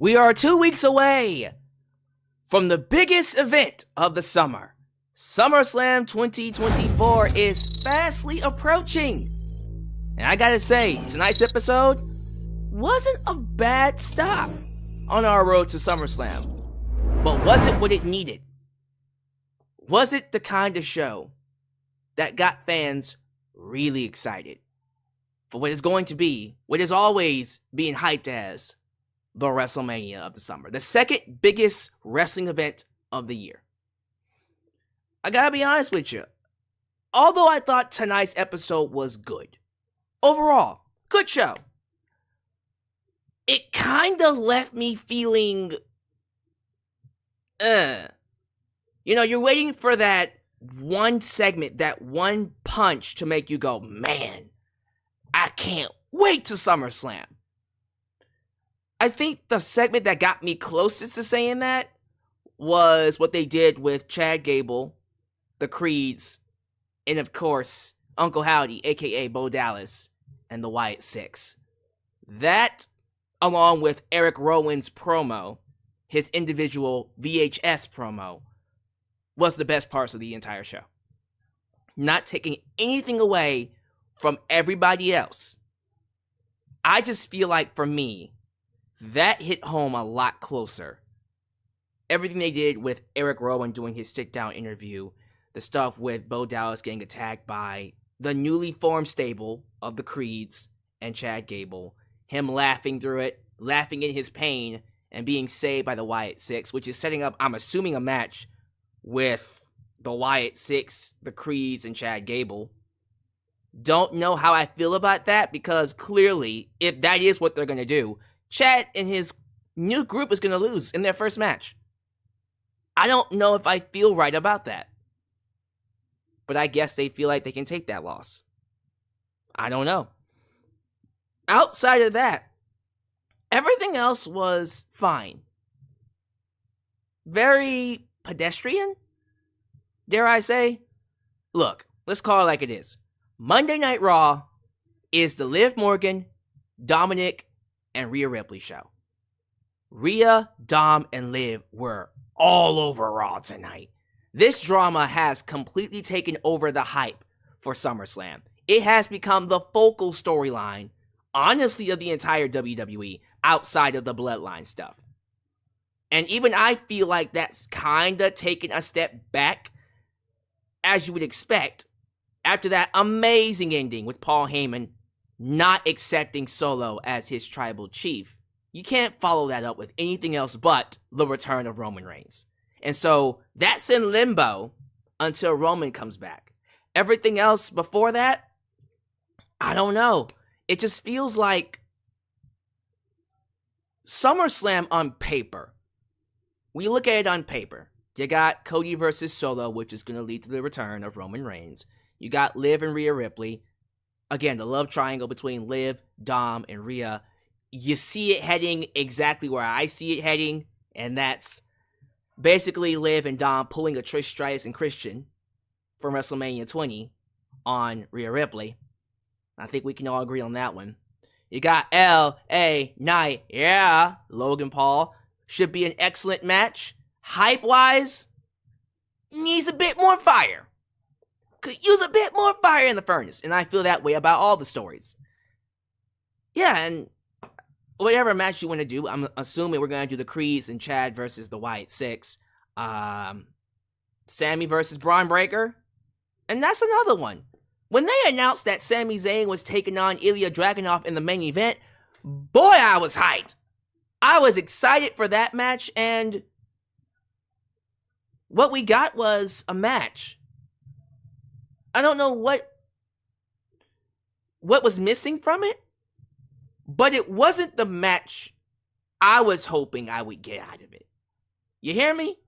We are 2 weeks away from the biggest event of the summer. SummerSlam 2024 is fastly approaching. And I gotta say, tonight's episode wasn't a bad stop on our road to SummerSlam. But was it what it needed? Was it the kind of show that got fans really excited for what is going to be, what is always being hyped as, the WrestleMania of the summer, the second biggest wrestling event of the year? I gotta be honest with you. Although I thought tonight's episode was good, overall, good show, it kinda left me feeling, you're waiting for that one segment, that one punch to make you go, man, I can't wait to SummerSlam. I think the segment that got me closest to saying that was what they did with Chad Gable, the Creeds, and of course, Uncle Howdy, aka Bo Dallas, and the Wyatt Six. That, along with Eric Rowan's promo, his individual VHS promo, was the best parts of the entire show. Not taking anything away from everybody else. I just feel like, for me, that hit home a lot closer. Everything they did with Eric Rowan doing his sit-down interview, the stuff with Bo Dallas getting attacked by the newly formed stable of the Creeds and Chad Gable, him laughing through it, laughing in his pain, and being saved by the Wyatt Six, which is setting up, I'm assuming, a match with the Wyatt Six, the Creeds, and Chad Gable. Don't know how I feel about that, because clearly, if that is what they're going to do, Chad and his new group is going to lose in their first match. I don't know if I feel right about that. But I guess they feel like they can take that loss. I don't know. Outside of that, everything else was fine. Very pedestrian, dare I say? Look, let's call it like it is. Monday Night Raw is the Liv Morgan, Dominik, and Rhea Ripley show. Rhea, Dom, and Liv were all over Raw tonight. This drama has completely taken over the hype for SummerSlam. It has become the focal storyline, honestly, of the entire WWE, outside of the Bloodline stuff. And even I feel like that's kinda taken a step back, as you would expect, after that amazing ending with Paul Heyman not accepting Solo as his tribal chief. You can't follow that up with anything else but the return of Roman Reigns. And so that's in limbo until Roman comes back. Everything else before that, I don't know. It just feels like SummerSlam on paper. When you look at it on paper, you got Cody versus Solo, which is going to lead to the return of Roman Reigns. You got Liv and Rhea Ripley. Again, the love triangle between Liv, Dom, and Rhea. You see it heading exactly where I see it heading, and that's basically Liv and Dom pulling a Trish Stratus and Christian from WrestleMania 20 on Rhea Ripley. I think we can all agree on that one. You got L.A. Knight, yeah, Logan Paul. Should be an excellent match. Hype-wise, needs a bit more fire. Could use a bit more fire in the furnace, and I feel that way about all the stories. Yeah, and whatever match you want to do, I'm assuming we're going to do the Creeds and Chad versus the Wyatt Six. Sami versus Braun Breaker. And that's another one. When they announced that Sami Zayn was taking on Ilja Dragunov in the main event, boy, I was hyped. I was excited for that match, and what we got was a match. I don't know what was missing from it, but it wasn't the match I was hoping I would get out of it. You hear me?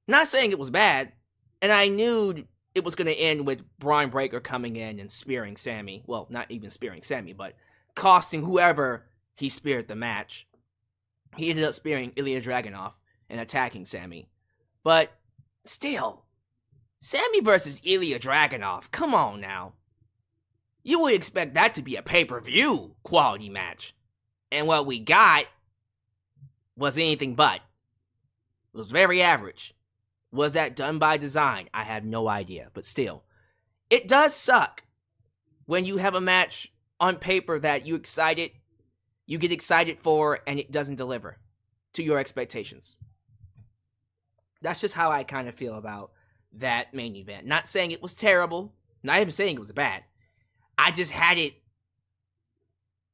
Not saying it was bad, and I knew it was going to end with Braun Breaker coming in and spearing Sami. Well, not even spearing Sami, but costing whoever he speared the match. He ended up spearing Ilja Dragunov and attacking Sami. But still, Sami versus Ilja Dragunov, come on now. You would expect that to be a pay-per-view quality match. And what we got was anything but. It was very average. Was that done by design? I have no idea, but still. It does suck when you have a match on paper that you get excited for, and it doesn't deliver to your expectations. That's just how I kind of feel about that main event. Not saying it was terrible, not even saying it was bad. I just had it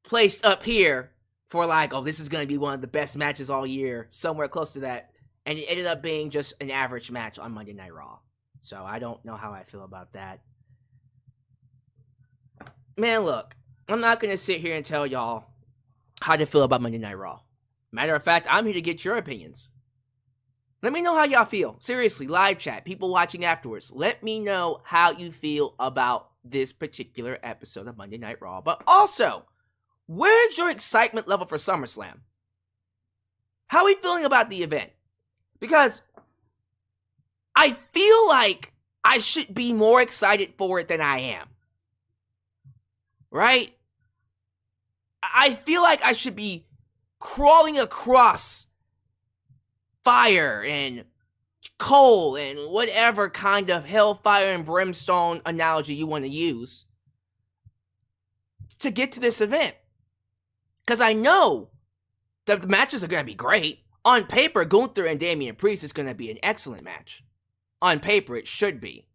placed up here for like, oh, this is going to be one of the best matches all year, somewhere close to that. And it ended up being just an average match on Monday Night Raw. So I don't know how I feel about that. Man, look, I'm not going to sit here and tell y'all how to feel about Monday Night Raw. Matter of fact, I'm here to get your opinions. Let me know how y'all feel. Seriously, live chat, people watching afterwards. Let me know how you feel about this particular episode of Monday Night Raw. But also, where's your excitement level for SummerSlam? How are we feeling about the event? Because I feel like I should be more excited for it than I am. Right? I feel like I should be crawling across fire and coal and whatever kind of hellfire and brimstone analogy you want to use to get to this event. Because I know that the matches are going to be great. On paper, GUNTHER and Damian Priest is going to be an excellent match. On paper, it should be.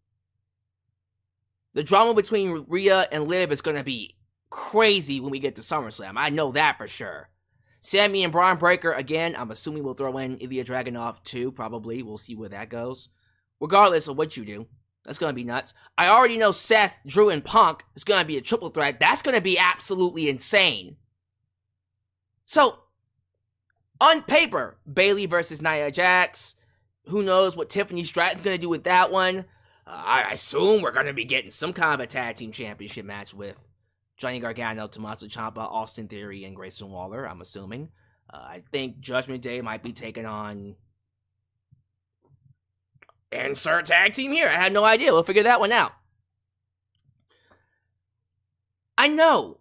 The drama between Rhea and Liv is going to be crazy when we get to SummerSlam. I know that for sure. Sami and Braun Breaker, again, I'm assuming we'll throw in Ilja Dragunov too, probably. We'll see where that goes. Regardless of what you do, that's going to be nuts. I already know Seth, Drew, and Punk is going to be a triple threat. That's going to be absolutely insane. So, on paper, Bayley versus Nia Jax. Who knows what Tiffany Stratton's going to do with that one. I assume we're going to be getting some kind of a tag team championship match with Johnny Gargano, Tommaso Ciampa, Austin Theory, and Grayson Waller, I'm assuming. I think Judgment Day might be taking on... insert tag team here. I have no idea. We'll figure that one out. I know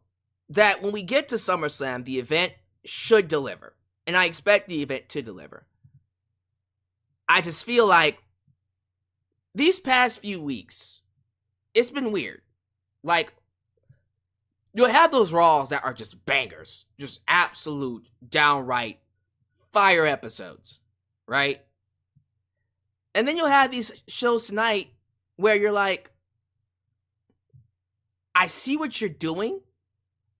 that when we get to SummerSlam, the event should deliver. And I expect the event to deliver. I just feel like these past few weeks, it's been weird. Like, you'll have those Raws that are just bangers. Just absolute, downright fire episodes. Right? And then you'll have these shows tonight where you're like, I see what you're doing.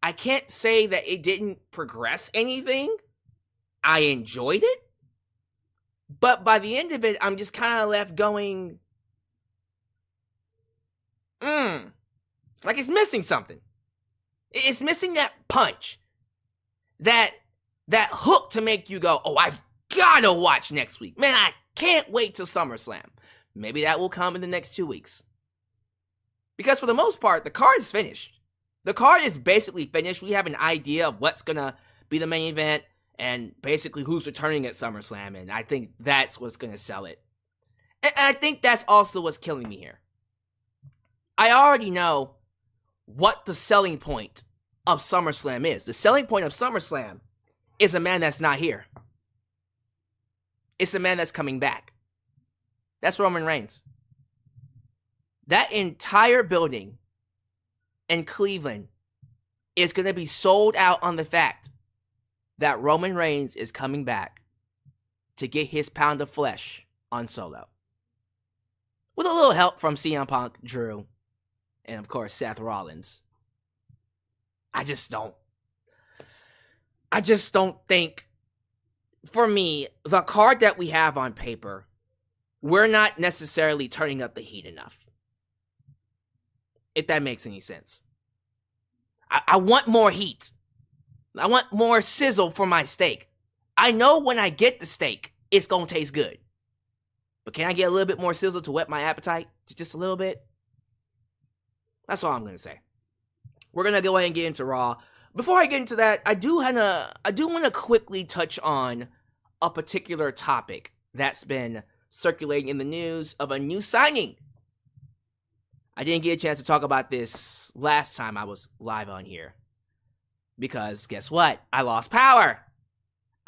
I can't say that it didn't progress anything. I enjoyed it. But by the end of it, I'm just kind of left going, like it's missing something. It's missing that punch. That hook to make you go, oh, I gotta watch next week. Man, I can't wait till SummerSlam. Maybe that will come in the next 2 weeks. Because for the most part, the card is finished. The card is basically finished. We have an idea of what's gonna be the main event and basically who's returning at SummerSlam, and I think that's what's gonna sell it. And I think that's also what's killing me here. I already know what the selling point of SummerSlam is. The selling point of SummerSlam is a man that's not here. It's a man that's coming back. That's Roman Reigns. That entire building in Cleveland is going to be sold out on the fact that Roman Reigns is coming back to get his pound of flesh on Solo. With a little help from CM Punk, Drew, and of course Seth Rollins. I just don't think, for me, the card that we have on paper, we're not necessarily turning up the heat enough. If that makes any sense. I want more heat. I want more sizzle for my steak. I know when I get the steak, it's going to taste good. But can I get a little bit more sizzle to whet my appetite? Just a little bit? That's all I'm going to say. We're going to go ahead and get into Raw. Before I get into that, I do want to quickly touch on a particular topic that's been circulating in the news of a new signing. I didn't get a chance to talk about this last time I was live on here. Because guess what? I lost power.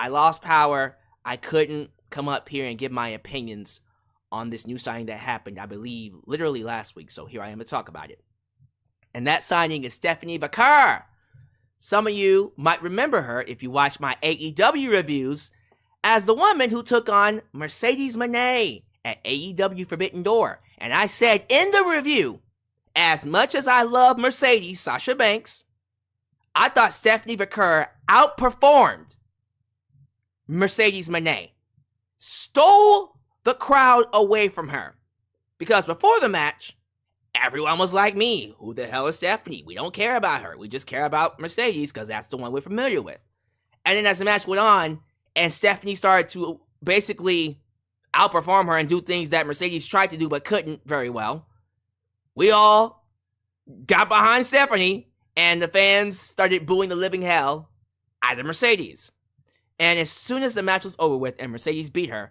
I lost power. I couldn't come up here and give my opinions on this new signing that happened, I believe, literally last week. So here I am to talk about it. And that signing is Stephanie Vaquer. Some of you might remember her if you watch my AEW reviews as the woman who took on Mercedes Moné at AEW Forbidden Door. And I said in the review, as much as I love Mercedes, Sasha Banks, I thought Stephanie Vaquer outperformed Mercedes Moné. Stole the crowd away from her. Because before the match, everyone was like me. Who the hell is Stephanie? We don't care about her. We just care about Mercedes because that's the one we're familiar with. And then as the match went on, and Stephanie started to basically outperform her and do things that Mercedes tried to do but couldn't very well, we all got behind Stephanie, and the fans started booing the living hell out of Mercedes. And as soon as the match was over with and Mercedes beat her,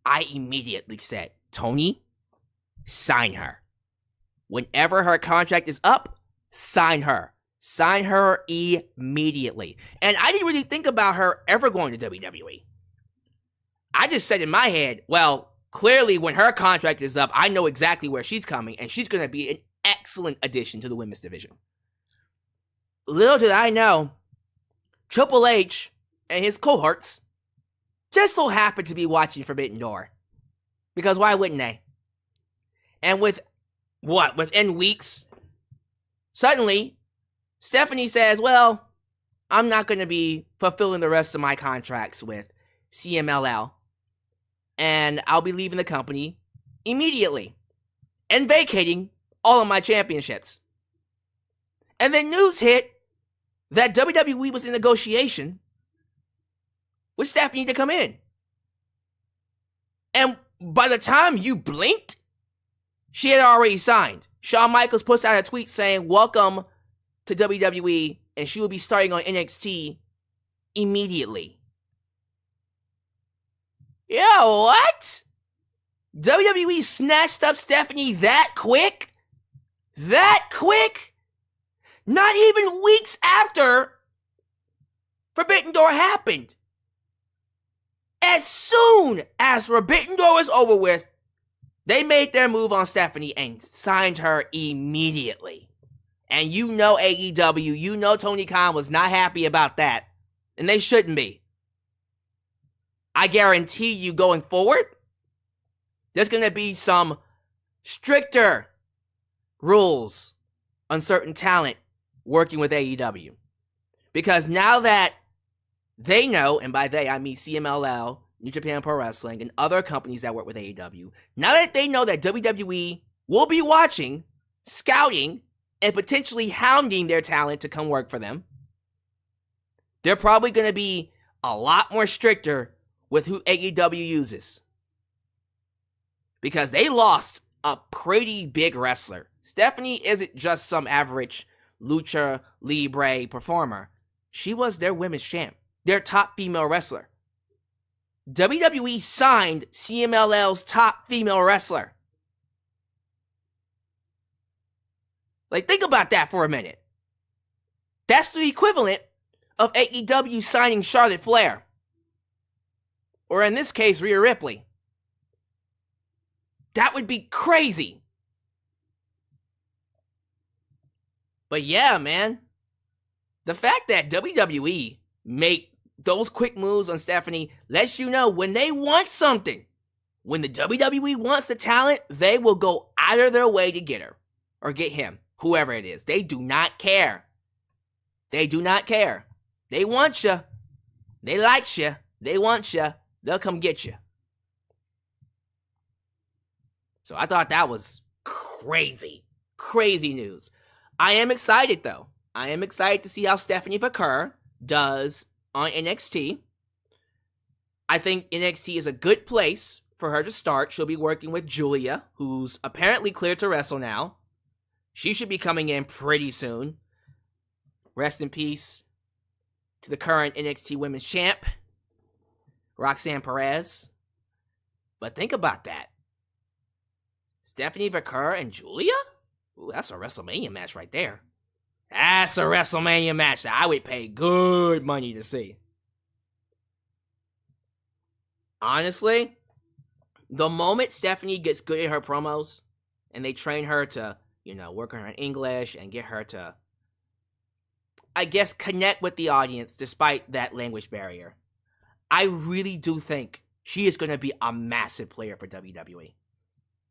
I immediately said, Tony, sign her. Whenever her contract is up, sign her. Sign her immediately. And I didn't really think about her ever going to WWE. I just said in my head, well, clearly when her contract is up, I know exactly where she's coming, and she's going to be an excellent addition to the women's division. Little did I know, Triple H and his cohorts just so happened to be watching Forbidden Door. Because why wouldn't they? And within weeks, suddenly, Stephanie says, well, I'm not going to be fulfilling the rest of my contracts with CMLL. And I'll be leaving the company immediately. And vacating all of my championships. And then news hit that WWE was in negotiation with Stephanie to come in. And by the time you blinked, she had already signed. Shawn Michaels puts out a tweet saying, welcome to WWE, and she will be starting on NXT immediately. Yo, what? WWE snatched up Stephanie that quick? That quick? Not even weeks after Forbidden Door happened. As soon as Forbidden Door was over with, they made their move on Stephanie and signed her immediately. And you know AEW, you know Tony Khan was not happy about that. And they shouldn't be. I guarantee you going forward, there's going to be some stricter rules on certain talent working with AEW. Because now that they know, and by they I mean CMLL, New Japan Pro Wrestling, and other companies that work with AEW, now that they know that WWE will be watching, scouting, and potentially hounding their talent to come work for them, they're probably going to be a lot more stricter with who AEW uses. Because they lost a pretty big wrestler. Stephanie isn't just some average lucha libre performer. She was their women's champ, their top female wrestler. WWE signed CMLL's top female wrestler. Like, think about that for a minute. That's the equivalent of AEW signing Charlotte Flair. Or in this case, Rhea Ripley. That would be crazy. But yeah, man. The fact that WWE make those quick moves on Stephanie lets you know when they want something. When the WWE wants the talent, they will go out of their way to get her. Or get him. Whoever it is. They do not care. They do not care. They want you. They like you. They want you. They'll come get you. So I thought that was crazy. Crazy news. I am excited, though. I am excited to see how Stephanie Vaquer does on NXT. I think NXT is a good place for her to start. She'll be working with Julia, who's apparently cleared to wrestle now. She should be coming in pretty soon. Rest in peace to the current NXT Women's Champ, Roxanne Perez. But think about that. Stephanie Vaquer and Julia? Ooh, that's a WrestleMania match right there. That's a WrestleMania match that I would pay good money to see. Honestly, the moment Stephanie gets good at her promos and they train her to, work on her English and get her to, I guess, connect with the audience despite that language barrier, I really do think she is going to be a massive player for WWE.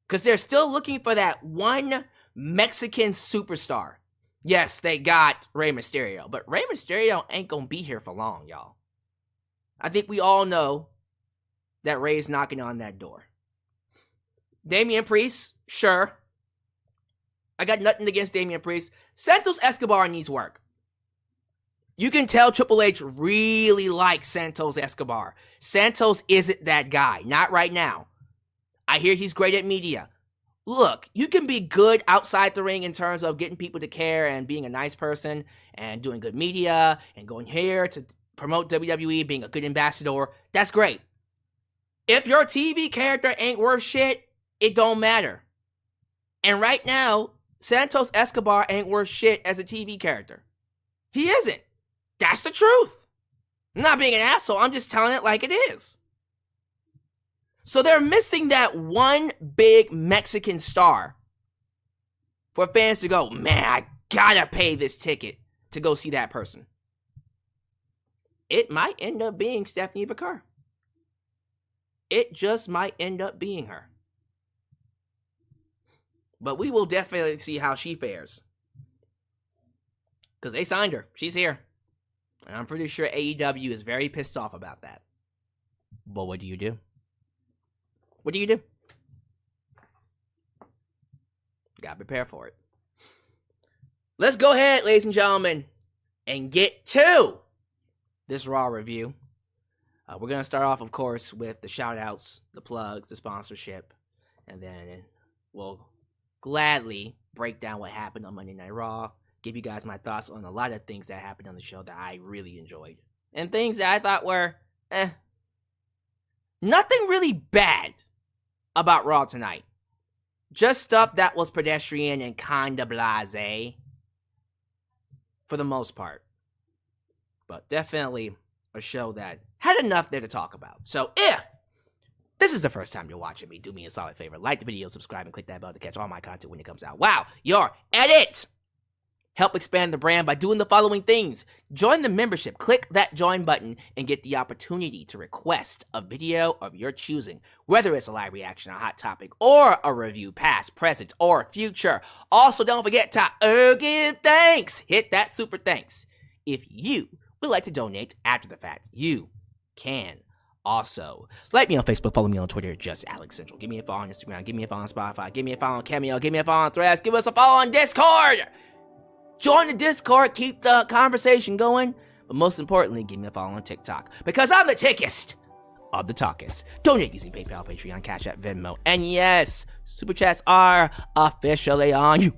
Because they're still looking for that one Mexican superstar. Yes, they got Rey Mysterio, but Rey Mysterio ain't going to be here for long, y'all. I think we all know that Rey's knocking on that door. Damian Priest, sure. I got nothing against Damian Priest. Santos Escobar needs work. You can tell Triple H really likes Santos Escobar. Santos isn't that guy. Not right now. I hear he's great at media. Look, you can be good outside the ring in terms of getting people to care and being a nice person and doing good media and going here to promote WWE, being a good ambassador. That's great. If your TV character ain't worth shit, it don't matter. And right now, Santos Escobar ain't worth shit as a TV character. He isn't. That's the truth. I'm not being an asshole. I'm just telling it like it is. So they're missing that one big Mexican star for fans to go, man, I gotta pay this ticket to go see that person. It might end up being Stephanie Vaquer. It just might end up being her. But we will definitely see how she fares. Because they signed her. She's here. And I'm pretty sure AEW is very pissed off about that. But what do you do? What do you do? Gotta prepare for it. Let's go ahead, ladies and gentlemen, and get to this Raw review. We're going to start off, of course, with the shout-outs, the plugs, the sponsorship, and then we'll gladly break down what happened on Monday Night Raw, give you guys my thoughts on a lot of things that happened on the show that I really enjoyed, and things that I thought were, nothing really bad about Raw tonight. Just stuff that was pedestrian and kinda blasé, for the most part. But definitely a show that had enough there to talk about. So if this is the first time you're watching me, do me a solid favor. Like the video, subscribe, and click that bell to catch all my content when it comes out. Wow, you're at it! Help expand the brand by doing the following things. Join the membership. Click that join button and get the opportunity to request a video of your choosing, whether it's a live reaction, a hot topic, or a review, past, present, or future. Also, don't forget to give thanks. Hit that super thanks. If you would like to donate after the fact, you can also like me on Facebook, follow me on Twitter, just Alyx Central. Give me a follow on Instagram, give me a follow on Spotify, give me a follow on Cameo, give me a follow on Threads, give us a follow on Discord. Join the Discord, keep the conversation going, but most importantly, give me a follow on TikTok, because I'm the tickest of the talkest. Donate using PayPal, Patreon, Cash App, Venmo, and yes, Super Chats are officially on. You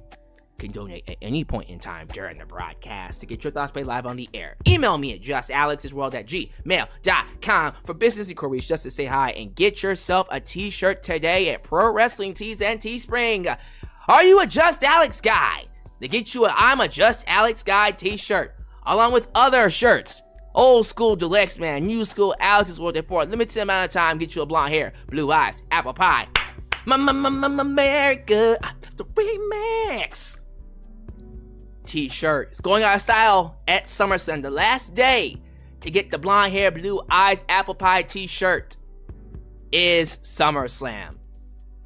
can donate at any point in time during the broadcast to get your thoughts played live on the air. Email me at justalexisworld@gmail.com for business inquiries, just to say hi, and get yourself a t-shirt today at Pro Wrestling Tees and Teespring. Are you a Just Alex guy? They get you a I'm a Just Alex guy t-shirt, along with other shirts. Old school Deluxe Man, new school Alex's World, and for a limited amount of time, get you a blonde hair, blue eyes, apple pie. America, the remix t-shirt. It's going out of style at SummerSlam. The last day to get the blonde hair, blue eyes, apple pie t-shirt is SummerSlam.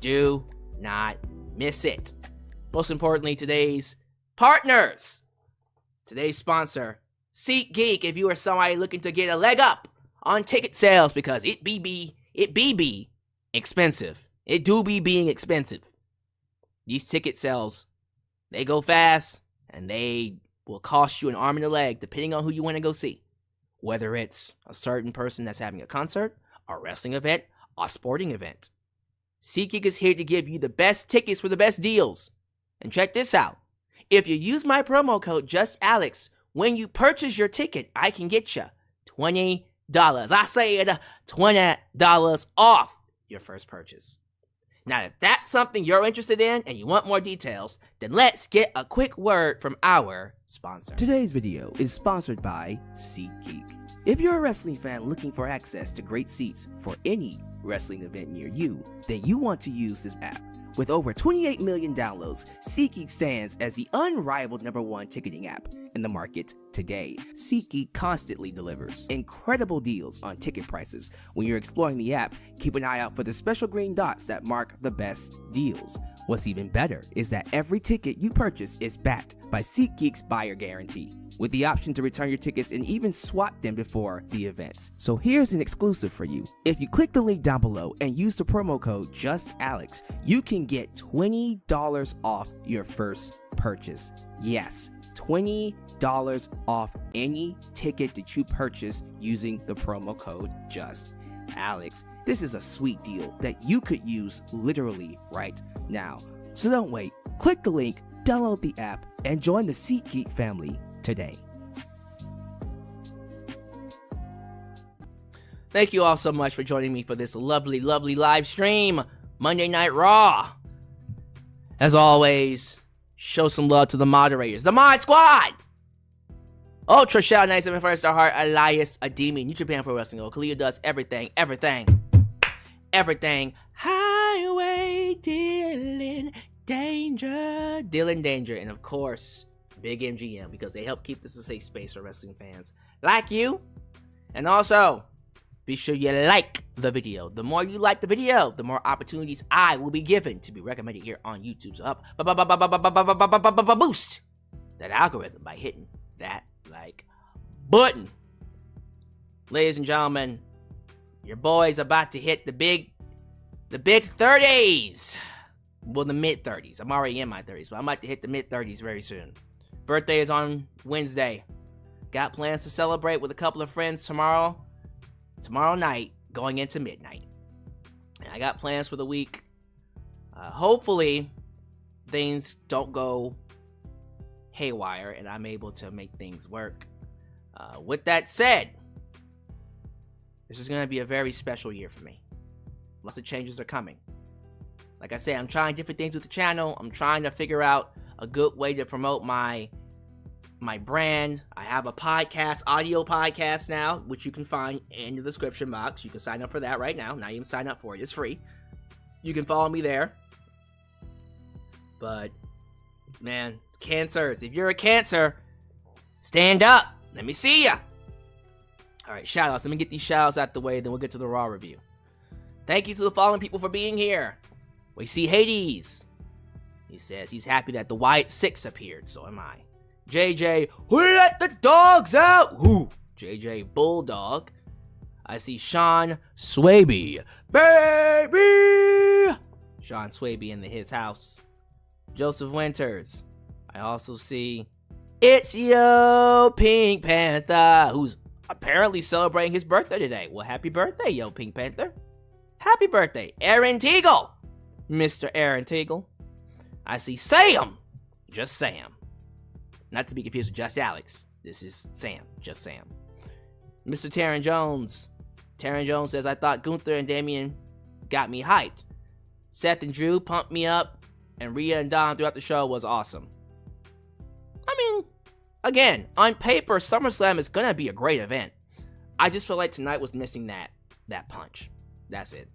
Do not miss it. Most importantly, today's partners. Today's sponsor, SeatGeek. If you are somebody looking to get a leg up on ticket sales, because it be expensive. It do be being expensive. These ticket sales, they go fast, and they will cost you an arm and a leg, depending on who you want to go see. Whether it's a certain person that's having a concert, a wrestling event, a sporting event. SeatGeek is here to give you the best tickets for the best deals. And check this out. If you use my promo code JustAlex, when you purchase your ticket, I can get you $20. I said $20 off your first purchase. Now, if that's something you're interested in and you want more details, then let's get a quick word from our sponsor. Today's video is sponsored by SeatGeek. If you're a wrestling fan looking for access to great seats for any wrestling event near you, then you want to use this app. With over 28 million downloads, SeatGeek stands as the unrivaled #1 ticketing app in the market today. SeatGeek constantly delivers incredible deals on ticket prices. When you're exploring the app, keep an eye out for the special green dots that mark the best deals. What's even better is that every ticket you purchase is backed by SeatGeek's buyer guarantee, with the option to return your tickets and even swap them before the events. So here's an exclusive for you. If you click the link down below and use the promo code JUSTALEX, you can get $20 off your first purchase. Yes, $20 off any ticket that you purchase using the promo code JUSTALEX. This is a sweet deal that you could use literally right now. So don't wait. Click the link, download the app, and join the SeatGeek family today. Thank you all so much for joining me for this lovely live stream, Monday Night Raw. As always, show some love to the moderators, the Mod Squad. Ultra Shout 97 First Star Heart, Elias Ademi, New Japan Pro Wrestling, Kalia does everything. Highway Dylan Danger, and of course, Big MGM, because they help keep this a safe space for wrestling fans like you. And also, be sure you like the video. The more you like the video, the more opportunities I will be given to be recommended here on YouTube. So boost that algorithm by hitting that like button. Ladies and gentlemen, your boy's about to hit the big 30s. Well, the mid 30s. I'm already in my 30s, but I'm about to hit the mid 30s very soon. Birthday is on Wednesday. Got plans to celebrate with a couple of friends tomorrow night, going into midnight. And I got plans for the week. Hopefully, things don't go haywire and I'm able to make things work. With that said, this is going to be a very special year for me. Lots of changes are coming. Like I said, I'm trying different things with the channel. I'm trying to figure out a good way to promote my brand. I have a podcast, audio podcast now, which you can find in the description box. You can sign up for that right now. Not even sign up for it. It's free. You can follow me there. But, man, cancers. If you're a cancer, stand up. Let me see ya. All right, shout-outs. Let me get these shout-outs out the way, then we'll get to the Raw review. Thank you to the following people for being here. We see Hades. He says he's happy that the Wyatt Six appeared, so am I. JJ, who let the dogs out? Who? JJ Bulldog. I see Sean Swaby. Baby! Sean Swaby in his house. Joseph Winters. I also see It's Yo Pink Panther, who's apparently celebrating his birthday today. Well, happy birthday, Yo Pink Panther. Happy birthday, Aaron Teagle. Mr. Aaron Teagle. I see Sam. Just Sam. Not to be confused with Just Alex. This is Sam. Just Sam. Mr. Taryn Jones. Taryn Jones says, I thought Gunther and Damian got me hyped. Seth and Drew pumped me up. And Rhea and Dom throughout the show was awesome. I mean, again, on paper, SummerSlam is going to be a great event. I just feel like tonight was missing that punch. That's it.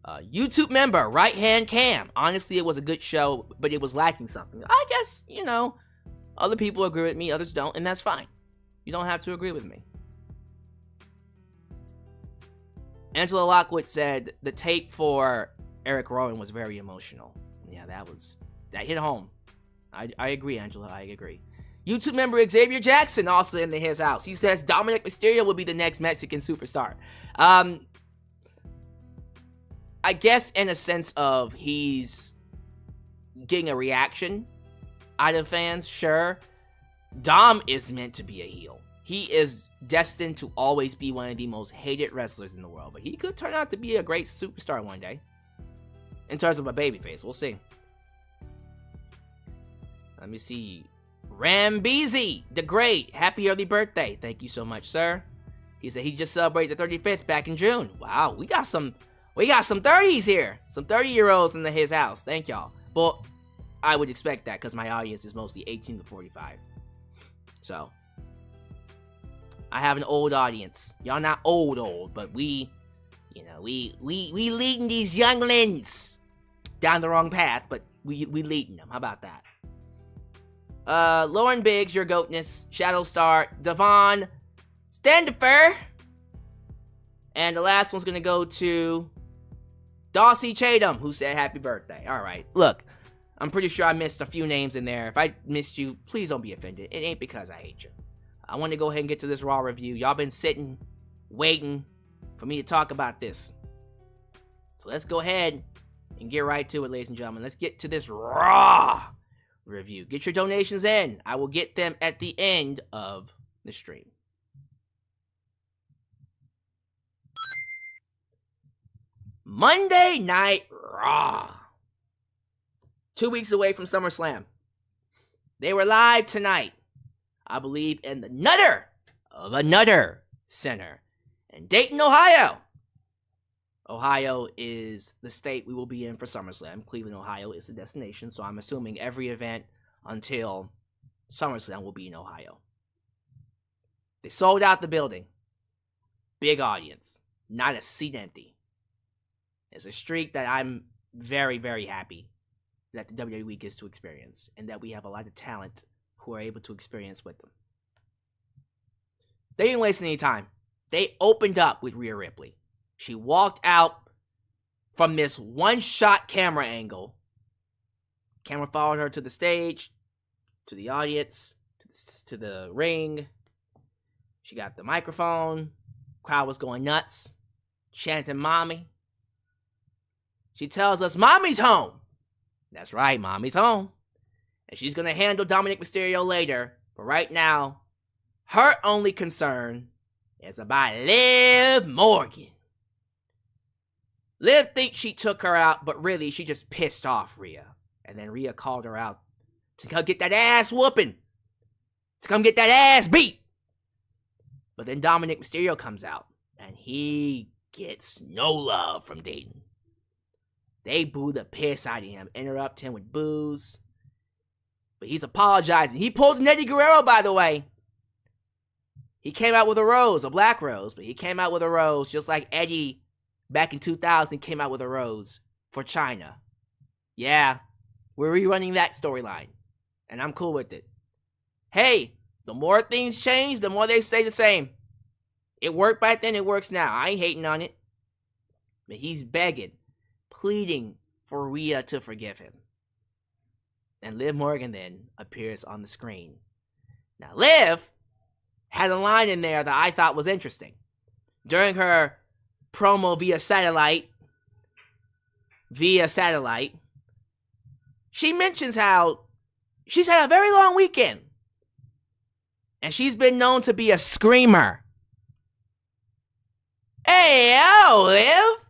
YouTube member, Right Hand Cam. Honestly, it was a good show, but it was lacking something. I guess, other people agree with me, others don't, and that's fine. You don't have to agree with me. Angela Lockwood said the tape for Eric Rowan was very emotional. Yeah, that hit home. I agree, Angela, I agree. YouTube member Xavier Jackson also in his house. He says Dominik Mysterio will be the next Mexican superstar. I guess in a sense of he's getting a reaction out of fans, sure. Dom is meant to be a heel. He is destined to always be one of the most hated wrestlers in the world, but he could turn out to be a great superstar one day. In terms of a babyface, we'll see. Let me see. Rambeezy, the Great, happy early birthday. Thank you so much, sir. He said he just celebrated the 35th back in June. Wow, we got some 30s here. Some 30-year-olds in his house. Thank y'all. Well, I would expect that because my audience is mostly 18 to 45. So, I have an old audience. Y'all not old, but we leading these younglings down the wrong path, but we leading them. How about that? Lauren Biggs, your goatness, Shadowstar, Devon, Standifer, and the last one's gonna go to Dawsey Chatham, who said happy birthday. Alright, look, I'm pretty sure I missed a few names in there. If I missed you, please don't be offended. It ain't because I hate you. I want to go ahead and get to this Raw review. Y'all been sitting, waiting for me to talk about this. So let's go ahead and get right to it, ladies and gentlemen. Let's get to this Raw review. Get your donations in. I will get them at the end of the stream. Monday Night Raw. 2 weeks away from SummerSlam. They were live tonight, I believe, in the Nutter of a Nutter Center in Dayton, Ohio. Ohio is the state we will be in for SummerSlam. Cleveland, Ohio is the destination, so I'm assuming every event until SummerSlam will be in Ohio. They sold out the building. Big audience. Not a seat empty. It's a streak that I'm very, very happy that the WWE gets to experience, and that we have a lot of talent who are able to experience with them. They didn't waste any time. They opened up with Rhea Ripley. She walked out from this one-shot camera angle. Camera followed her to the stage, to the audience, to the ring. She got the microphone. Crowd was going nuts, chanting "Mommy." She tells us, "Mommy's home." That's right, Mommy's home. And she's going to handle Dominik Mysterio later. But right now, her only concern is about Liv Morgan. Liv thinks she took her out, but really, she just pissed off Rhea. And then Rhea called her out to come get that ass whooping. To come get that ass beat. But then Dominik Mysterio comes out. And he gets no love from Dayton. They boo the piss out of him, interrupt him with boos. But he's apologizing. He pulled an Eddie Guerrero, by the way. He came out with a rose, a black rose, but he came out with a rose just like Eddie back in 2000 came out with a rose for China. Yeah, we're rerunning that storyline, and I'm cool with it. Hey, the more things change, the more they stay the same. It worked back then, it works now. I ain't hating on it. But he's begging, pleading for Rhea to forgive him. And Liv Morgan then appears on the screen. Now, Liv had a line in there that I thought was interesting. During her promo via satellite, she mentions how she's had a very long weekend. And she's been known to be a screamer. Hey, yo, Liv!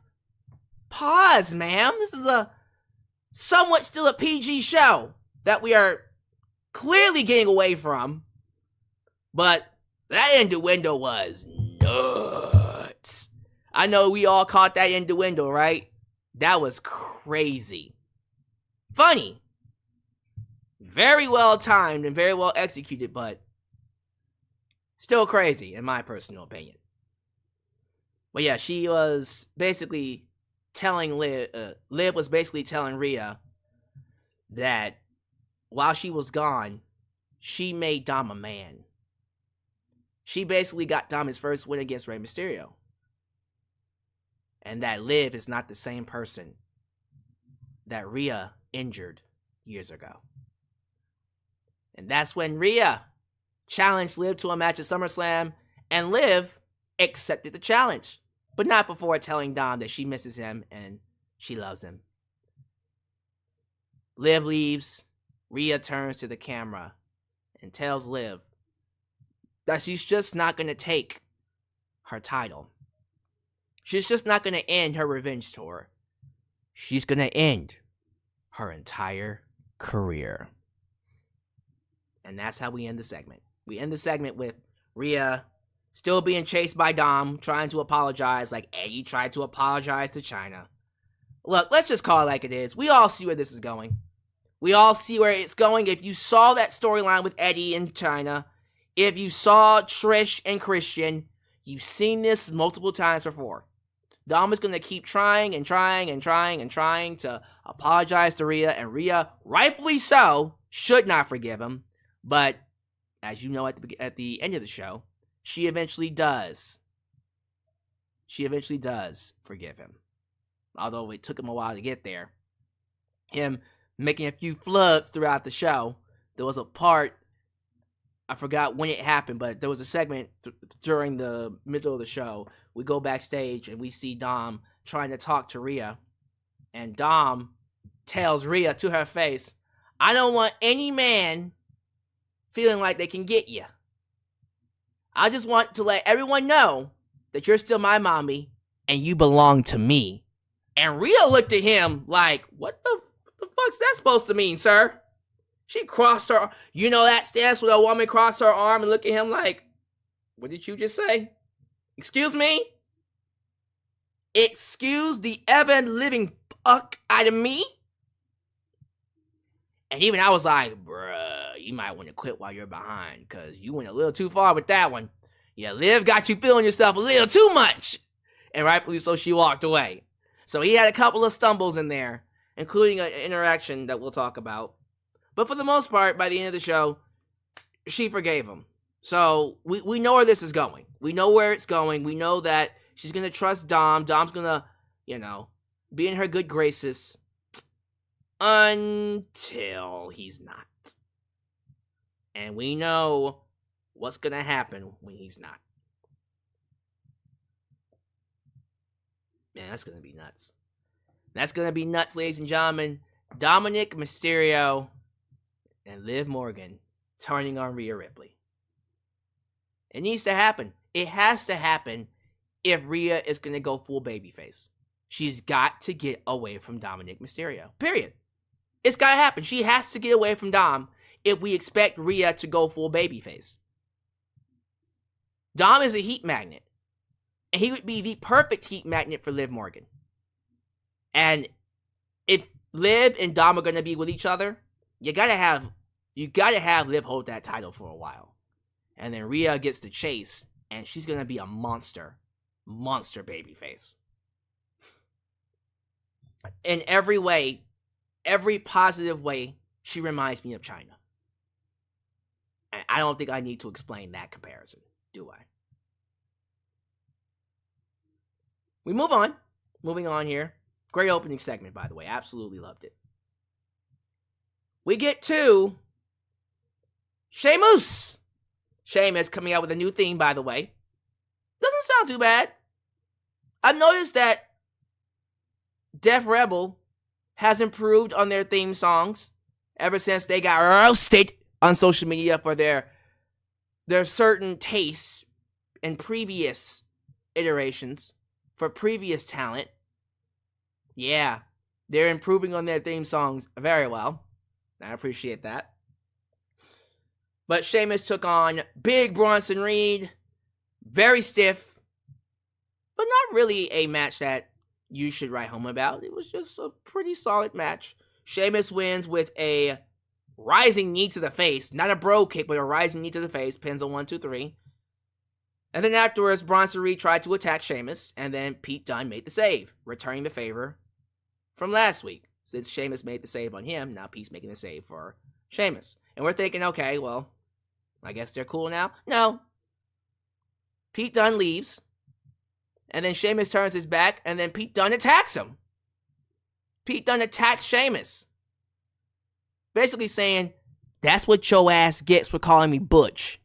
Pause, ma'am. This is a somewhat still a PG show that we are clearly getting away from. But that innuendo was nuts. I know we all caught that innuendo, right? That was crazy. Funny. Very well timed and very well executed, but still crazy, in my personal opinion. But yeah, she was basically telling Liv was basically telling Rhea that while she was gone, she made Dom a man. She basically got Dom his first win against Rey Mysterio. And that Liv is not the same person that Rhea injured years ago. And that's when Rhea challenged Liv to a match at SummerSlam, and Liv accepted the challenge. But not before telling Dom that she misses him and she loves him. Liv leaves. Rhea turns to the camera and tells Liv that she's just not going to take her title. She's just not going to end her revenge tour. She's going to end her entire career. And that's how we end the segment. We end the segment with Rhea still being chased by Dom, trying to apologize like Eddie tried to apologize to China. Look, let's just call it like it is. We all see where this is going. We all see where it's going. If you saw that storyline with Eddie in China, If you saw Trish and Christian, you've seen this multiple times before. Dom is going to keep trying to apologize to Rhea, and Rhea, rightfully so, should not forgive him. But, as you know at the end of the show, she eventually does. She eventually does forgive him. Although it took him a while to get there. Him making a few flubs throughout the show. There was a part, I forgot when it happened, but there was a segment during the middle of the show. We go backstage and we see Dom trying to talk to Rhea. And Dom tells Rhea to her face, I don't want any man feeling like they can get you. I just want to let everyone know that you're still my mommy and you belong to me. And Rhea looked at him like, what the fuck's that supposed to mean, sir? She crossed her, you know that stance where a woman crossed her arm and look at him like, what did you just say? Excuse me? Excuse the ever-living fuck out of me? And even I was like, bruh, you might want to quit while you're behind, because you went a little too far with that one. Yeah, Liv got you feeling yourself a little too much. And rightfully so, she walked away. So he had a couple of stumbles in there, including an interaction that we'll talk about. But for the most part, by the end of the show, she forgave him. So we know where this is going. We know where it's going. We know that she's going to trust Dom. Dom's going to, be in her good graces until he's not. And we know what's going to happen when he's not. Man, that's going to be nuts. That's going to be nuts, ladies and gentlemen. Dominik Mysterio and Liv Morgan turning on Rhea Ripley. It needs to happen. It has to happen if Rhea is going to go full babyface. She's got to get away from Dominik Mysterio. Period. It's got to happen. She has to get away from Dom if we expect Rhea to go full babyface. Dom is a heat magnet. And he would be the perfect heat magnet for Liv Morgan. And if Liv and Dom are going to be with each other, you gotta have Liv hold that title for a while. And then Rhea gets the chase, and she's going to be a monster babyface. In every way, every positive way, she reminds me of China. And I don't think I need to explain that comparison, do I? We move on. Moving on here. Great opening segment, by the way. Absolutely loved it. We get to Sheamus. Sheamus coming out with a new theme, by the way. Doesn't sound too bad. I've noticed that Def Rebel has improved on their theme songs ever since they got roasted on social media for their certain tastes in previous iterations for previous talent. Yeah, they're improving on their theme songs very well. I appreciate that. But Sheamus took on Big Bronson Reed. Very stiff. But not really a match that you should write home about. It was just a pretty solid match. Sheamus wins with a rising knee to the face. Not a bro kick, but a rising knee to the face. Pins on 1, 2, 3. And then afterwards, Bronson Reed tried to attack Sheamus. And then Pete Dunne made the save, returning the favor from last week. Since Sheamus made the save on him, now Pete's making the save for Sheamus. And we're thinking, okay, well, I guess they're cool now. No. Pete Dunne leaves. And then Sheamus turns his back, and then Pete Dunne attacks him. Pete Dunne attacks Sheamus. Basically saying, that's what your ass gets for calling me Butch.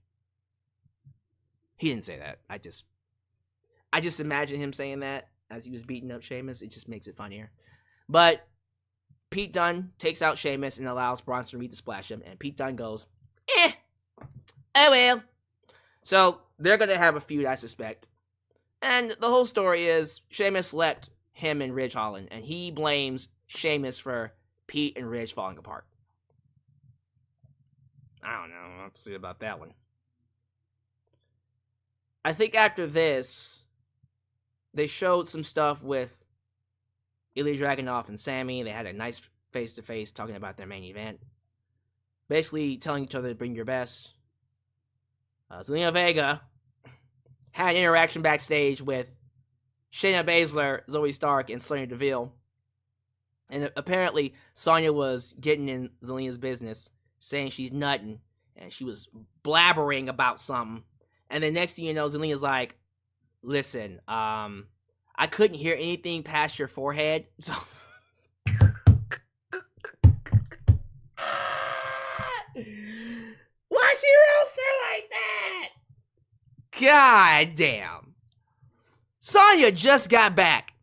He didn't say that. I just imagine him saying that as he was beating up Sheamus. It just makes it funnier. But Pete Dunne takes out Sheamus and allows Bronson Reed to splash him. And Pete Dunne goes, oh well. So they're going to have a feud, I suspect. And the whole story is Sheamus left him and Ridge Holland. And he blames Sheamus for Pete and Ridge falling apart. I don't know. I'll see about that one. I think after this, they showed some stuff with Ilja Dragunov and Sami. They had a nice face-to-face talking about their main event. Basically telling each other to bring your best. Zelina Vega had an interaction backstage with Shayna Baszler, Zoe Stark, and Sonya Deville. And apparently, Sonya was getting in Zelina's business, saying she's nutting, and she was blabbering about something. And then next thing you know, Zelina's like, listen, I couldn't hear anything past your forehead, so... Why she roast her like that? God damn. Sonya just got back.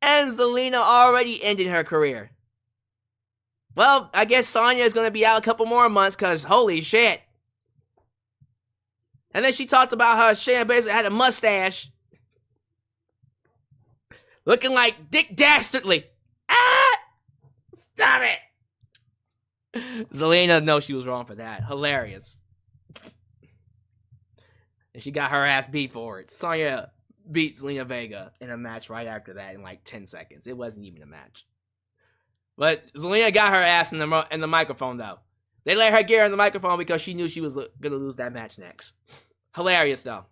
And Zelina already ended her career. Well, I guess Sonya is going to be out a couple more months because holy shit. And then she talked about how Shayna Baszler had a mustache. Looking like Dick Dastardly. Ah! Stop it. Zelina knows she was wrong for that. Hilarious. And she got her ass beat for it. Sonya beat Zelina Vega in a match right after that in like 10 seconds. It wasn't even a match. But Zelina got her ass in the microphone, though. They let her get her in the microphone because she knew she was going to lose that match next. Hilarious, though.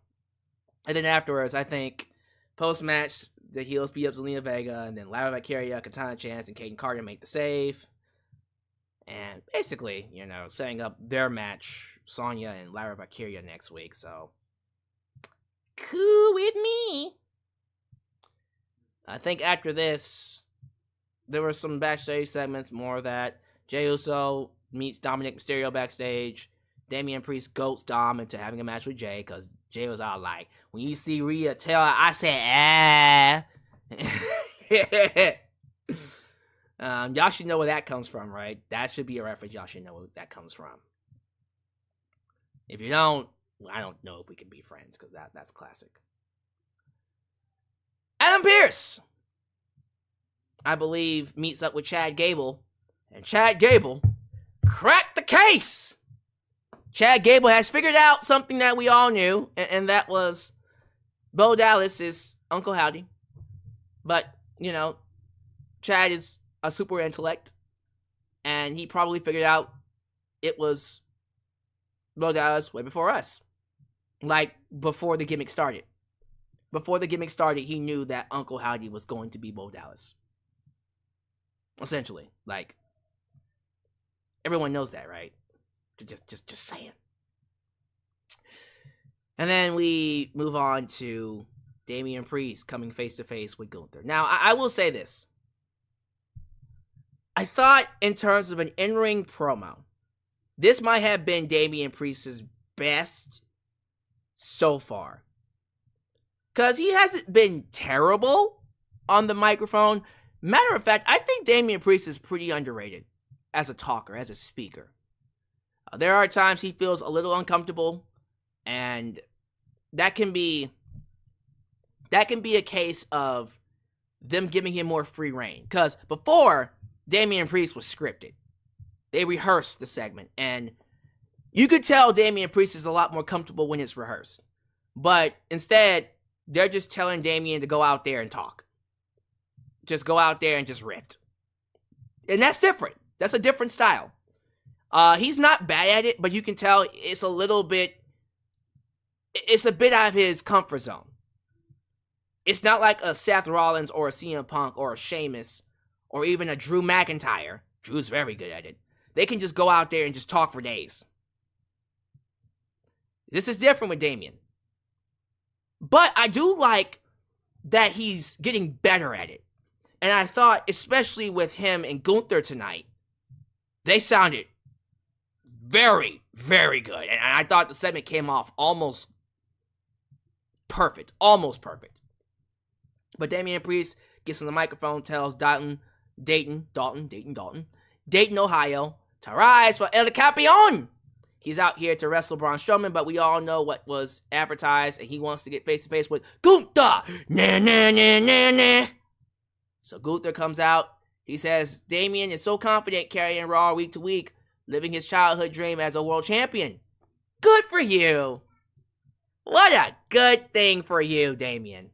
And then afterwards, I think, post-match, the heels beat up Zelina Vega, and then Lyra Vaquer, Katana Chance, and Kaden Carter make the save. And basically, you know, setting up their match, Sonya and Lyra Vaquer next week, so... cool with me. I think after this, there were some backstage segments, more of that. Jey Uso meets Dominik Mysterio backstage. Damian Priest goats Dom into having a match with Jey, because Jey was all like, when you see Rhea tell her, I said, y'all should know where that comes from, right? That should be a reference. Y'all should know where that comes from. If you don't, I don't know if we can be friends, because that's classic. Adam Pearce, I believe, meets up with Chad Gable, and Chad Gable cracked the case. Chad Gable has figured out something that we all knew, and that was Bo Dallas' Uncle Howdy. But, you know, Chad is a super intellect, and he probably figured out it was Bo Dallas way before us. Like, before the gimmick started. Before the gimmick started, he knew that Uncle Howdy was going to be Bo Dallas. Essentially. Like, everyone knows that, right? Just saying. And then we move on to Damian Priest coming face-to-face with GUNTHER. Now, I will say this. I thought, in terms of an in-ring promo, this might have been Damian Priest's best so far. Because he hasn't been terrible on the microphone. Matter of fact, I think Damian Priest is pretty underrated as a talker, as a speaker. There are times he feels a little uncomfortable, and that can be a case of them giving him more free reign. Because before, Damian Priest was scripted. They rehearsed the segment, and you could tell Damian Priest is a lot more comfortable when it's rehearsed. But instead, they're just telling Damian to go out there and talk. Just go out there and just rip. And that's different. That's a different style. He's not bad at it, but you can tell it's a bit out of his comfort zone. It's not like a Seth Rollins or a CM Punk or a Sheamus or even a Drew McIntyre. Drew's very good at it. They can just go out there and just talk for days. This is different with Damian. But I do like that he's getting better at it. And I thought, especially with him and GUNTHER tonight, they sounded very, very good. And I thought the segment came off almost perfect. Almost perfect. But Damian Priest gets on the microphone, tells Dayton, Ohio, to rise for El Campeon. He's out here to wrestle Braun Strowman, but we all know what was advertised, and he wants to get face-to-face with GUNTHER. Nah, nah, nah, nah, nah. So GUNTHER comes out. He says, Damian is so confident carrying Raw week to week, living his childhood dream as a world champion. Good for you. What a good thing for you, Damian.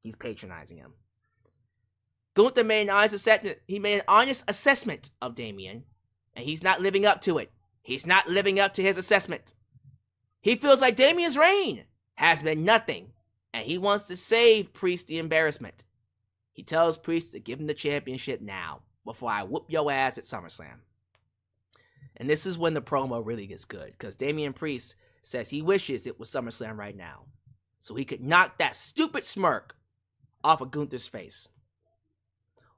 He's patronizing him. GUNTHER made an honest assessment. He made an honest assessment of Damian, and he's not living up to it. He's not living up to his assessment. He feels like Damian's reign has been nothing, and he wants to save Priest the embarrassment. He tells Priest to give him the championship now, before I whoop your ass at SummerSlam. And this is when the promo really gets good, because Damian Priest says he wishes it was SummerSlam right now, so he could knock that stupid smirk off of Gunther's face.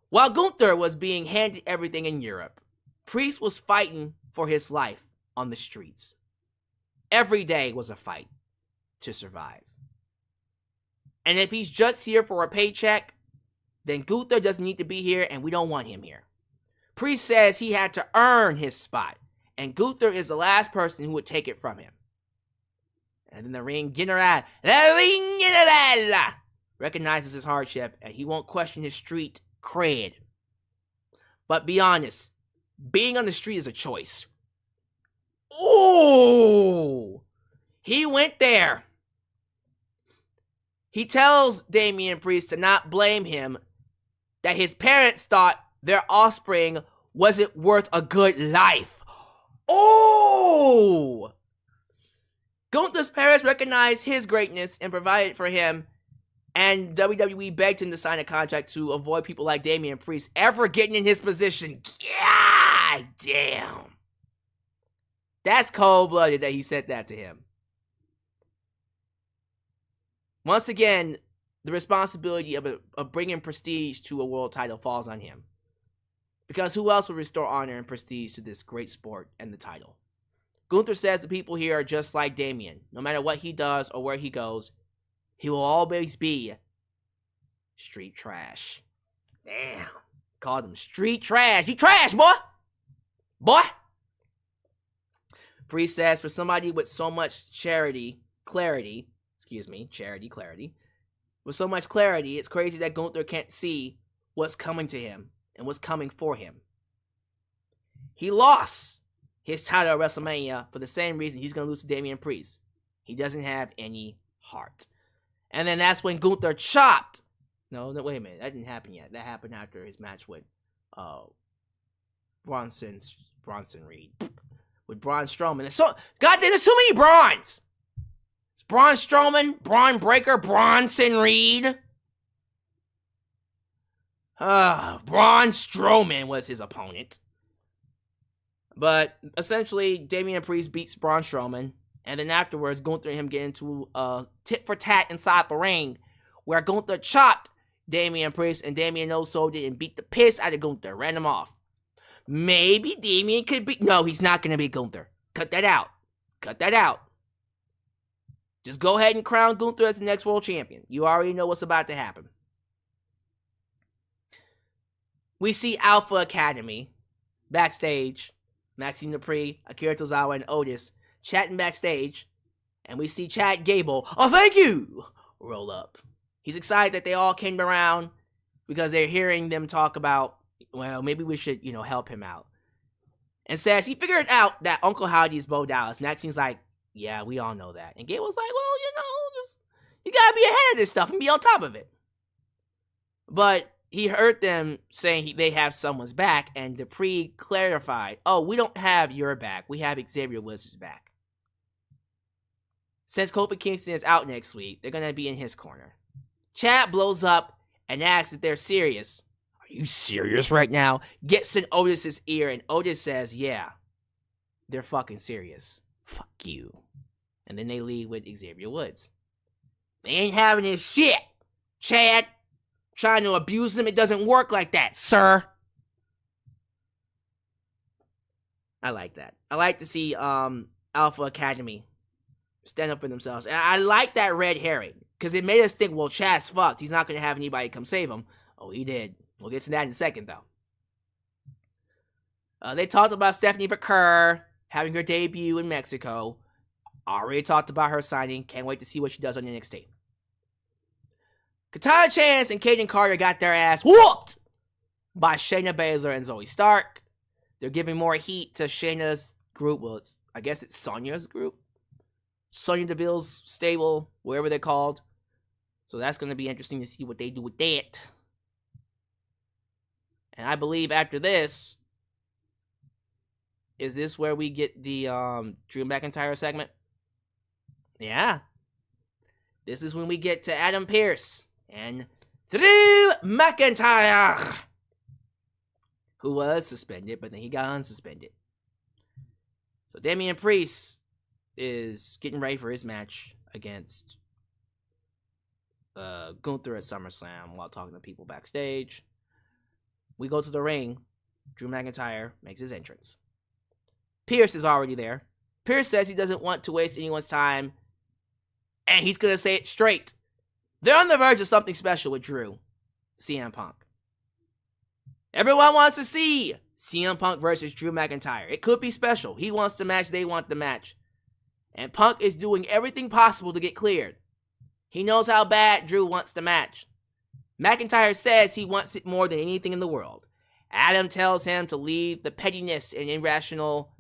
While Gunther was being handed everything in Europe, Priest was fighting for his life on the streets. Every day was a fight to survive. And if he's just here for a paycheck, then Gunther doesn't need to be here and we don't want him here. Priest says he had to earn his spot, and Gunther is the last person who would take it from him. And then the ring general recognizes his hardship, and he won't question his street cred. But be honest, being on the street is a choice. Ooh! He went there. He tells Damian Priest to not blame him, that his parents thought their offspring wasn't worth a good life. Oh! Gunther's parents recognized his greatness and provided for him, and WWE begged him to sign a contract to avoid people like Damian Priest ever getting in his position. God damn. That's cold-blooded that he said that to him. Once again, the responsibility of bringing prestige to a world title falls on him. Because who else would restore honor and prestige to this great sport and the title? Gunther says the people here are just like Damian. No matter what he does or where he goes, he will always be street trash. Damn. Called him street trash. You trash, boy! Boy! Priest says for somebody with so much clarity, with so much clarity, it's crazy that Gunther can't see what's coming to him and what's coming for him. He lost his title at WrestleMania for the same reason he's going to lose to Damian Priest. He doesn't have any heart. And then that's when Gunther chopped. No, wait a minute. That didn't happen yet. That happened after his match with Bronson Reed. With Braun Strowman. Goddamn, there's so many Brauns. It's Braun Strowman, Braun Breaker, Bronson Reed. Braun Strowman was his opponent. But essentially, Damian Priest beats Braun Strowman. And then afterwards, Gunther and him get into a tit for tat inside the ring, where Gunther chopped Damian Priest, and Damian no-sold it and beat the piss out of Gunther, ran him off. Maybe Damian could be... No, he's not going to be Gunther. Cut that out. Cut that out. Just go ahead and crown Gunther as the next world champion. You already know what's about to happen. We see Alpha Academy backstage. Maxine Dupree, Akira Tozawa, and Otis chatting backstage. And we see Chad Gable, oh thank you, roll up. He's excited that they all came around because they're hearing them talk about, well, maybe we should, help him out. And says he figured out that Uncle Howdy is Bo Dallas. Maxine's like, yeah, we all know that. And Gable's like, well, you gotta be ahead of this stuff and be on top of it. But he heard them saying they have someone's back, and Dupree clarified, oh, we don't have your back. We have Xavier Woods' back. Since Kofi Kingston is out next week, they're going to be in his corner. Chad blows up and asks if they're serious. Are you serious right now? Gets in Otis's ear, and Otis says, yeah, they're fucking serious. Fuck you. And then they leave with Xavier Woods. They ain't having this shit, Chad. Trying to abuse them, it doesn't work like that, sir. I like that. I like to see Alpha Academy stand up for themselves. And I like that red herring, because it made us think, well, Chad's fucked. He's not going to have anybody come save him. Oh, he did. We'll get to that in a second, though. They talked about Stephanie Vaquer having her debut in Mexico. Already talked about her signing. Can't wait to see what she does on NXT. Katana Chance and Kaden Carter got their ass whooped by Shayna Baszler and Zoe Stark. They're giving more heat to Shayna's group. Well, I guess it's Sonya's group. Sonya Deville's stable, whatever they're called. So that's going to be interesting to see what they do with that. And I believe after this, is this where we get the Drew McIntyre segment? Yeah. This is when we get to Adam Pearce and Drew McIntyre, who was suspended, but then he got unsuspended. So Damian Priest is getting ready for his match against GUNTHER at SummerSlam while talking to people backstage. We go to the ring. Drew McIntyre makes his entrance. Pearce is already there. Pearce says he doesn't want to waste anyone's time, and he's going to say it straight. They're on the verge of something special with Drew, CM Punk. Everyone wants to see CM Punk versus Drew McIntyre. It could be special. He wants the match, they want the match. And Punk is doing everything possible to get cleared. He knows how bad Drew wants the match. McIntyre says he wants it more than anything in the world. Adam tells him to leave the pettiness and irrational,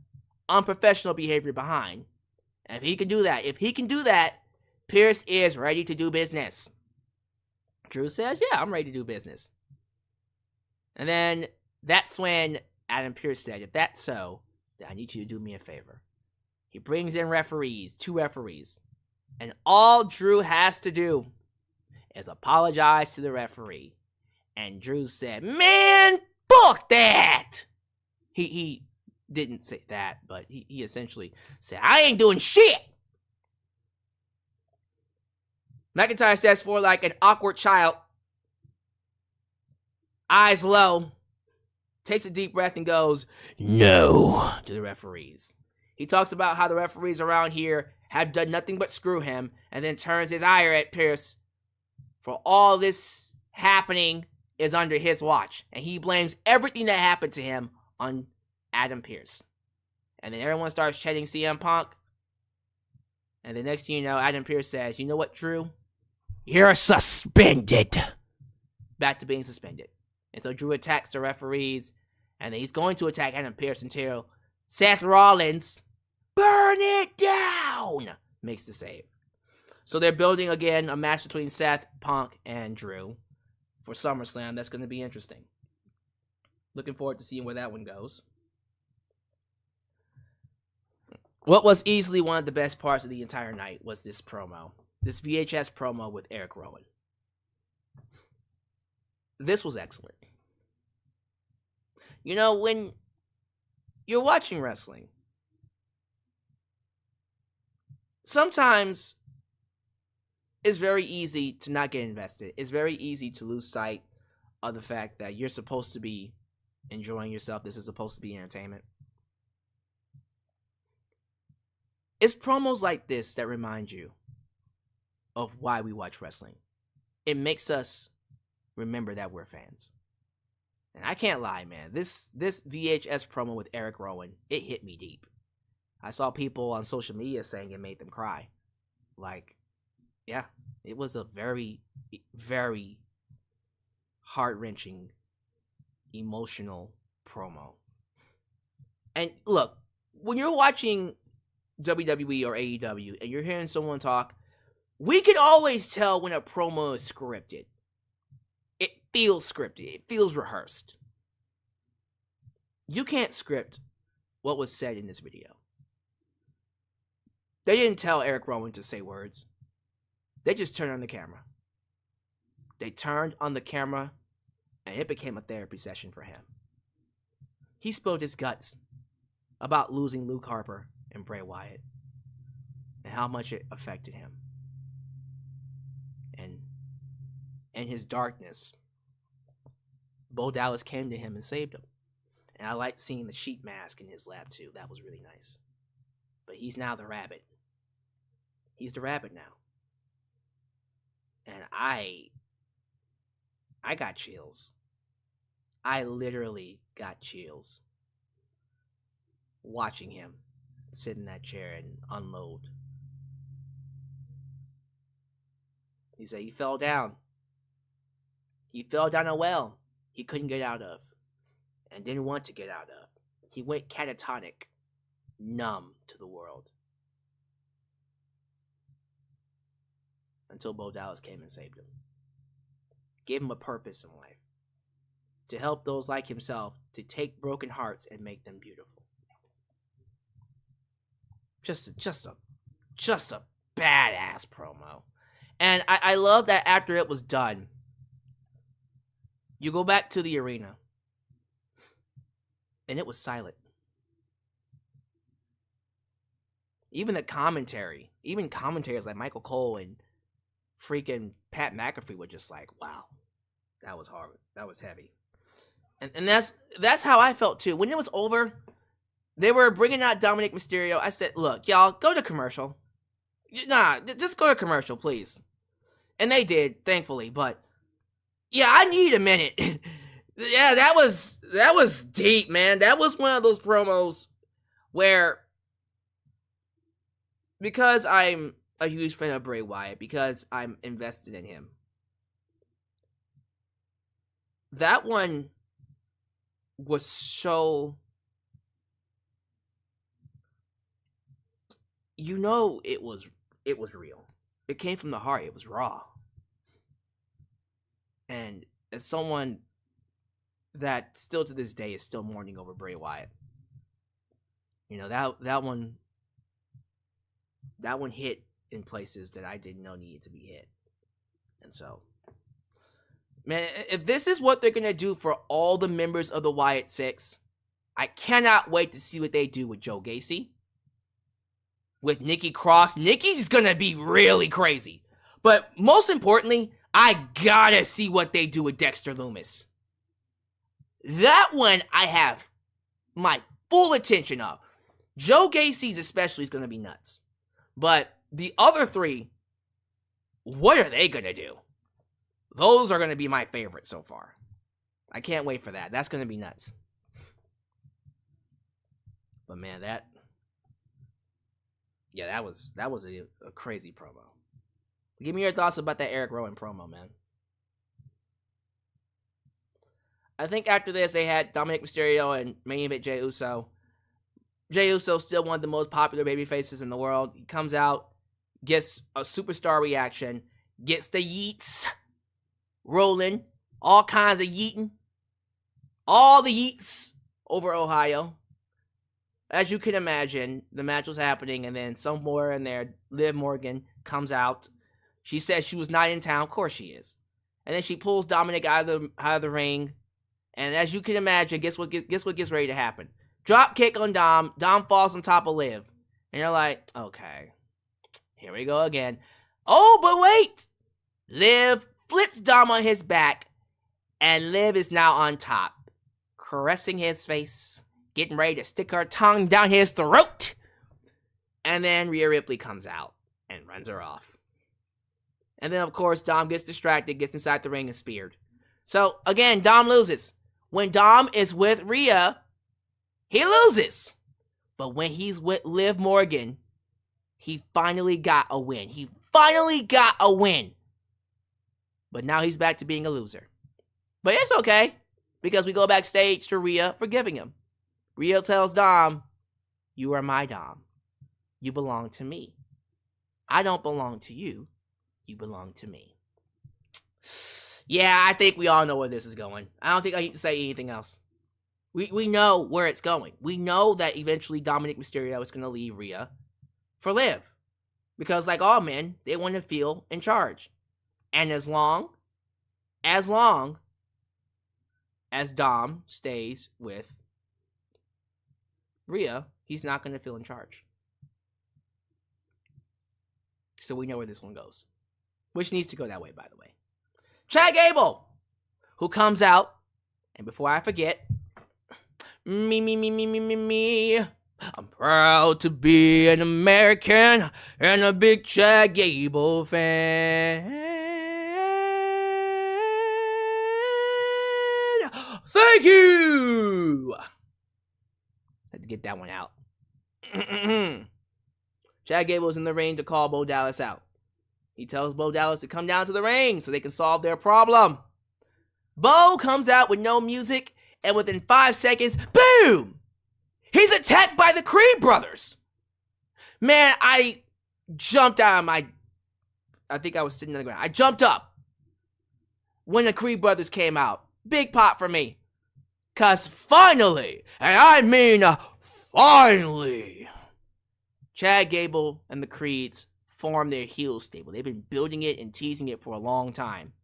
unprofessional behavior behind. And if he can do that, Pearce is ready to do business. Drew says, yeah, I'm ready to do business. And then that's when Adam Pearce said, if that's so, then I need you to do me a favor. He brings in referees, 2 referees. And all Drew has to do is apologize to the referee. And Drew said, man, fuck that! He didn't say that, but he essentially said, I ain't doing shit! McIntyre says for like an awkward child, eyes low, takes a deep breath and goes, no, to the referees. He talks about how the referees around here have done nothing but screw him, and then turns his ire at Pearce for all this happening is under his watch. And he blames everything that happened to him on Adam Pearce. And then everyone starts chanting CM Punk. And the next thing you know, Adam Pearce says, you know what, Drew? You're suspended. Back to being suspended. And so Drew attacks the referees. And then he's going to attack Adam Pearce until Seth Rollins, burn it down, makes the save. So they're building again a match between Seth, Punk, and Drew for SummerSlam. That's going to be interesting. Looking forward to seeing where that one goes. What was easily one of the best parts of the entire night was this promo. This VHS promo with Eric Rowan. This was excellent. You know, when you're watching wrestling, sometimes it's very easy to not get invested. It's very easy to lose sight of the fact that you're supposed to be enjoying yourself. This is supposed to be entertainment. It's promos like this that remind you of why we watch wrestling. It makes us remember that we're fans. And I can't lie, man. This VHS promo with Eric Rowan, it hit me deep. I saw people on social media saying it made them cry. Like, yeah, it was a very, very heart-wrenching, emotional promo. And look, when you're watching WWE or AEW and you're hearing someone talk, we can always tell when a promo is scripted. It feels scripted. It feels rehearsed. You can't script what was said in this video. They didn't tell Eric Rowan to say words. They just turned on the camera. They turned on the camera, and it became a therapy session for him. He spilled his guts about losing Luke Harper and Bray Wyatt, and how much it affected him. And in his darkness, Bo Dallas came to him and saved him. And I liked seeing the sheep mask in his lap too. That was really nice. But he's now the rabbit. He's the rabbit now. And I got chills. I literally got chills watching him sit in that chair and unload. He said he fell down. He fell down a well he couldn't get out of and didn't want to get out of. He went catatonic, numb to the world. Until Bo Dallas came and saved him. Gave him a purpose in life. To help those like himself to take broken hearts and make them beautiful. Just a badass promo. And I love that after it was done, you go back to the arena, and it was silent. Even the commentary, even commentators like Michael Cole and freaking Pat McAfee were just like, wow, that was hard. That was heavy. And that's how I felt too. When it was over, they were bringing out Dominik Mysterio. I said, look, y'all, go to commercial. Nah, just go to commercial, please. And they did, thankfully. But yeah, I need a minute. Yeah, that was deep, man. That was one of those promos where, because I'm a huge fan of Bray Wyatt, because I'm invested in him, that one was so, it was real. It came from the heart. It was raw. And as someone that still to this day is still mourning over Bray Wyatt, that one hit in places that I didn't know needed to be hit. And so, man, if this is what they're going to do for all the members of the Wyatt Six, I cannot wait to see what they do with Joe Gacy, with Nikki Cross. Nikki's going to be really crazy. But most importantly, I gotta see what they do with Dexter Lumis. That one I have my full attention of. Joe Gacy's especially is going to be nuts. But the other three, what are they going to do? Those are going to be my favorites so far. I can't wait for that. That's going to be nuts. But man, that was a crazy promo. Give me your thoughts about that Eric Rowan promo, man. I think after this, they had Dominik Mysterio and main event Jey Uso. Jey Uso still one of the most popular baby faces in the world. He comes out, gets a superstar reaction, gets the yeets rolling, all kinds of yeeting, all the yeets over Ohio. As you can imagine, the match was happening, and then somewhere in there, Liv Morgan comes out. She says she was not in town. Of course she is. And then she pulls Dominik out of the ring. And as you can imagine, guess what gets ready to happen? Drop kick on Dom. Dom falls on top of Liv. And you're like, okay, here we go again. Oh, but wait! Liv flips Dom on his back. And Liv is now on top, caressing his face, getting ready to stick her tongue down his throat. And then Rhea Ripley comes out and runs her off. And then, of course, Dom gets distracted, gets inside the ring, and speared. So, again, Dom loses. When Dom is with Rhea, he loses. But when he's with Liv Morgan, he finally got a win. But now he's back to being a loser. But it's okay, because we go backstage to Rhea forgiving him. Rhea tells Dom, you are my Dom. You belong to me. I don't belong to you. You belong to me. Yeah, I think we all know where this is going. I don't think I need to say anything else. We know where it's going. We know that eventually Dominik Mysterio is going to leave Rhea for Liv. Because like all men, they want to feel in charge. And as long as Dom stays with Rhea, he's not going to feel in charge. So we know where this one goes. Which needs to go that way, by the way. Chad Gable, who comes out, and before I forget, me. I'm proud to be an American and a big Chad Gable fan. Thank you! Had to get that one out. Chad Gable's in the ring to call Bo Dallas out. He tells Bo Dallas to come down to the ring so they can solve their problem. Bo comes out with no music, and within 5 seconds, boom! He's attacked by the Creed brothers. Man, I jumped out of I think I was sitting on the ground. I jumped up when the Creed brothers came out. Big pop for me. Because finally, and I mean finally, Chad Gable and the Creeds form their heel stable. They've been building it and teasing it for a long time.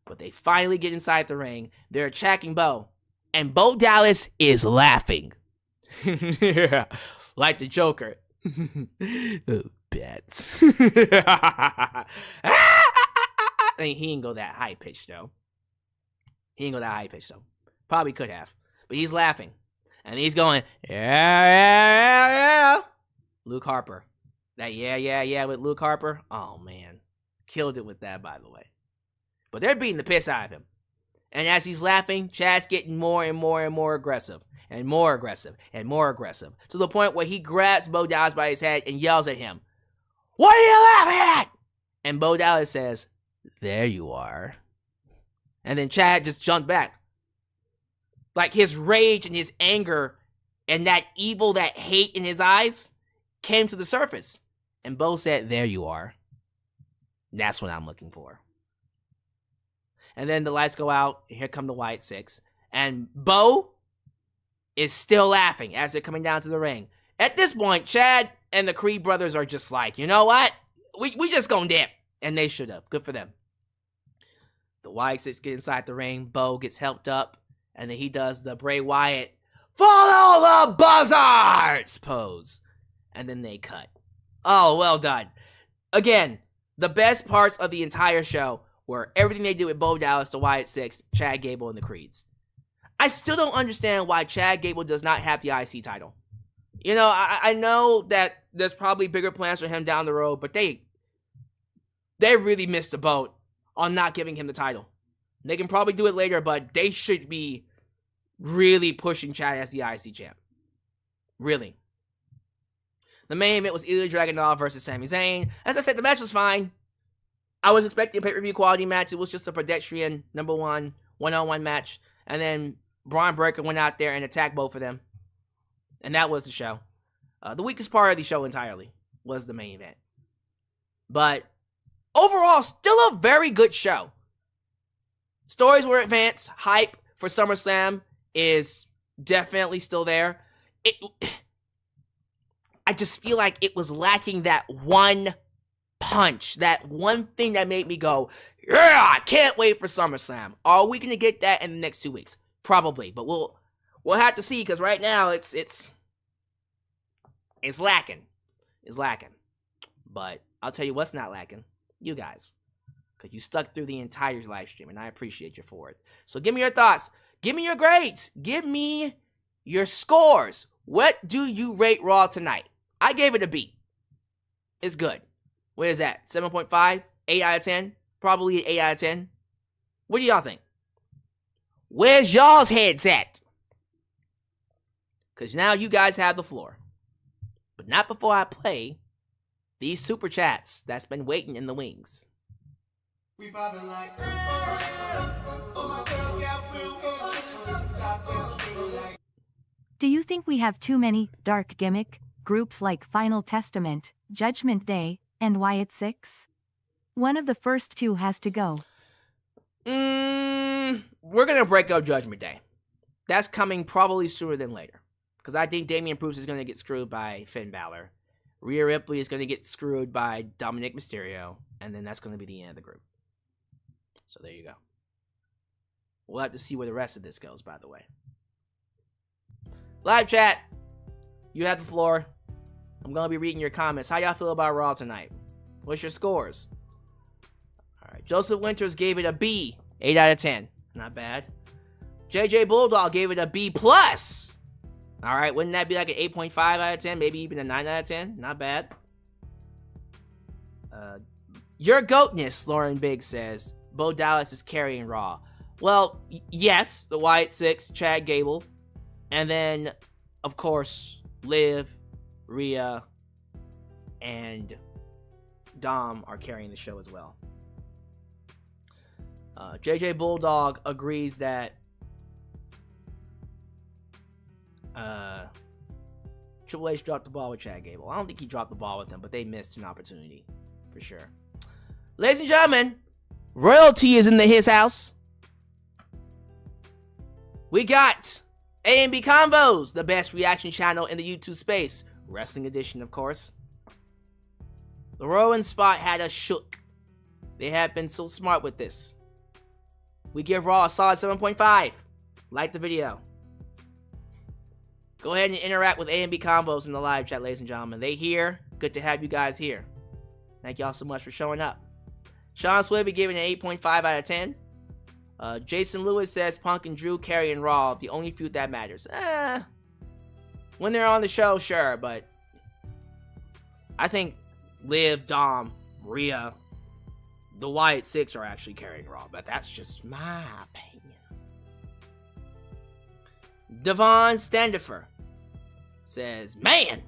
But they finally get inside the ring. They're attacking Bo. And Bo Dallas is laughing. Like the Joker. Oh, bats. I mean, he didn't go that high pitched though. Probably could have. But he's laughing. And he's going, yeah. Luke Harper. That yeah with Luke Harper. Oh, man. Killed it with that, by the way. But they're beating the piss out of him. And as he's laughing, Chad's getting more and more aggressive. And more aggressive. And more aggressive. To the point where he grabs Bo Dallas by his head and yells at him, "What are you laughing at?" And Bo Dallas says, "There you are." And then Chad just jumped back. Like his rage and his anger and that evil, that hate in his eyes came to the surface. And Bo said, "There you are. That's what I'm looking for." And then the lights go out. Here come the White Six. And Bo is still laughing as they're coming down to the ring. At this point, Chad and the Creed brothers are just like, you know what? We just gonna dip. And they should have. Good for them. The White Six get inside the ring. Bo gets helped up. And then he does the Bray Wyatt, "Follow the buzzards" pose. And then they cut. Oh, well done. Again, the best parts of the entire show were everything they did with Bo Dallas, the Wyatt Six, Chad Gable, and the Creeds. I still don't understand why Chad Gable does not have the IC title. You know, I know that there's probably bigger plans for him down the road, but they really missed the boat on not giving him the title. They can probably do it later, but they should be really pushing Chad as the IC champ. Really. The main event was Ilja Dragunov versus Sami Zayn. As I said, the match was fine. I was expecting a pay-per-view quality match. It was just a pedestrian number one-on-one match. And then Braun Breaker went out there and attacked both of them. And that was the show. The weakest part of the show entirely was the main event. But overall, still a very good show. Stories were advanced. Hype for SummerSlam is definitely still there. I just feel like it was lacking that one punch, that one thing that made me go, yeah, I can't wait for SummerSlam. Are we going to get that in the next 2 weeks? Probably, but we'll have to see, because right now it's lacking. It's lacking. But I'll tell you what's not lacking. You guys. Because you stuck through the entire live stream, and I appreciate you for it. So give me your thoughts. Give me your grades. Give me your scores. What do you rate Raw tonight? I gave it a B. It's good. What is that? 7.5? 8 out of 10? Probably an 8 out of 10. What do y'all think? Where's y'all's heads at? Because now you guys have the floor. But not before I play these super chats that's been waiting in the wings. We bobbing like, oh my girls got blue top and string like. Do you think we have too many dark gimmick groups like Final Testament, Judgment Day, and Wyatt Six? One of the first two has to go. We're going to break up Judgment Day. That's coming probably sooner than later. Because I think Damian Priest is going to get screwed by Finn Balor. Rhea Ripley is going to get screwed by Dominik Mysterio. And then that's going to be the end of the group. So there you go. We'll have to see where the rest of this goes, by the way. Live chat. You have the floor. I'm going to be reading your comments. How y'all feel about Raw tonight? What's your scores? Alright. Joseph Winters gave it a B. 8 out of 10. Not bad. JJ Bulldog gave it a B+. Alright. Wouldn't that be like an 8.5 out of 10? Maybe even a 9 out of 10? Not bad. Your goatness, Lauren Biggs says. Bo Dallas is carrying Raw. Well, yes, the Wyatt Six, Chad Gable, and then, of course, Liv, Rhea, and Dom are carrying the show as well. JJ Bulldog agrees that Triple H dropped the ball with Chad Gable. I don't think he dropped the ball with him, but they missed an opportunity, for sure. Ladies and gentlemen, royalty is in his house. We got A&B Combos, the best reaction channel in the YouTube space. Wrestling edition, of course. The Rowan spot had us shook. They have been so smart with this. We give Raw a solid 7.5. Like the video. Go ahead and interact with A and B combos in the live chat, ladies and gentlemen. They here. Good to have you guys here. Thank y'all so much for showing up. Sean Swibby giving it an 8.5 out of 10. Jason Lewis says Punk and Drew carrying Raw, the only feud that matters. When they're on the show, sure, but I think Liv, Dom, Rhea, the Wyatt Six are actually carrying Raw, but that's just my opinion. Devon Standifer says, man,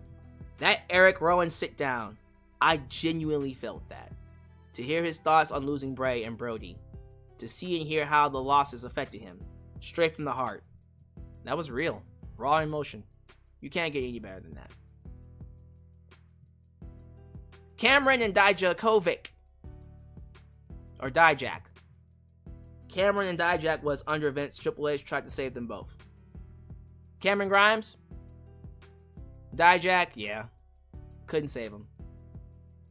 that Eric Rowan sit down, I genuinely felt that. To hear his thoughts on losing Bray and Brody, to see and hear how the losses affected him, straight from the heart. That was real, raw emotion. You can't get any better than that. Cameron and Dijakovic. Or Dijak. Cameron and Dijak was under Vince. Triple H tried to save them both. Cameron Grimes. Dijak, yeah. Couldn't save them.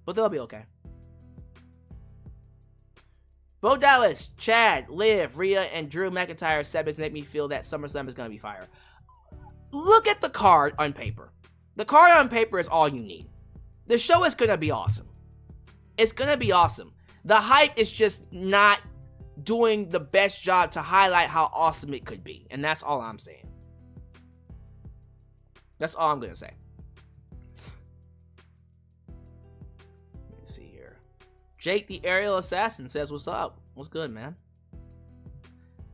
But they'll be okay. Bo Dallas, Chad, Liv, Rhea, and Drew McIntyre segments make me feel that SummerSlam is going to be fire. Look at the card on paper. The card on paper is all you need. The show is going to be awesome. It's going to be awesome. The hype is just not doing the best job to highlight how awesome it could be. And that's all I'm saying. That's all I'm going to say. Let me see here. Jake the Aerial Assassin says, what's up? What's good, man?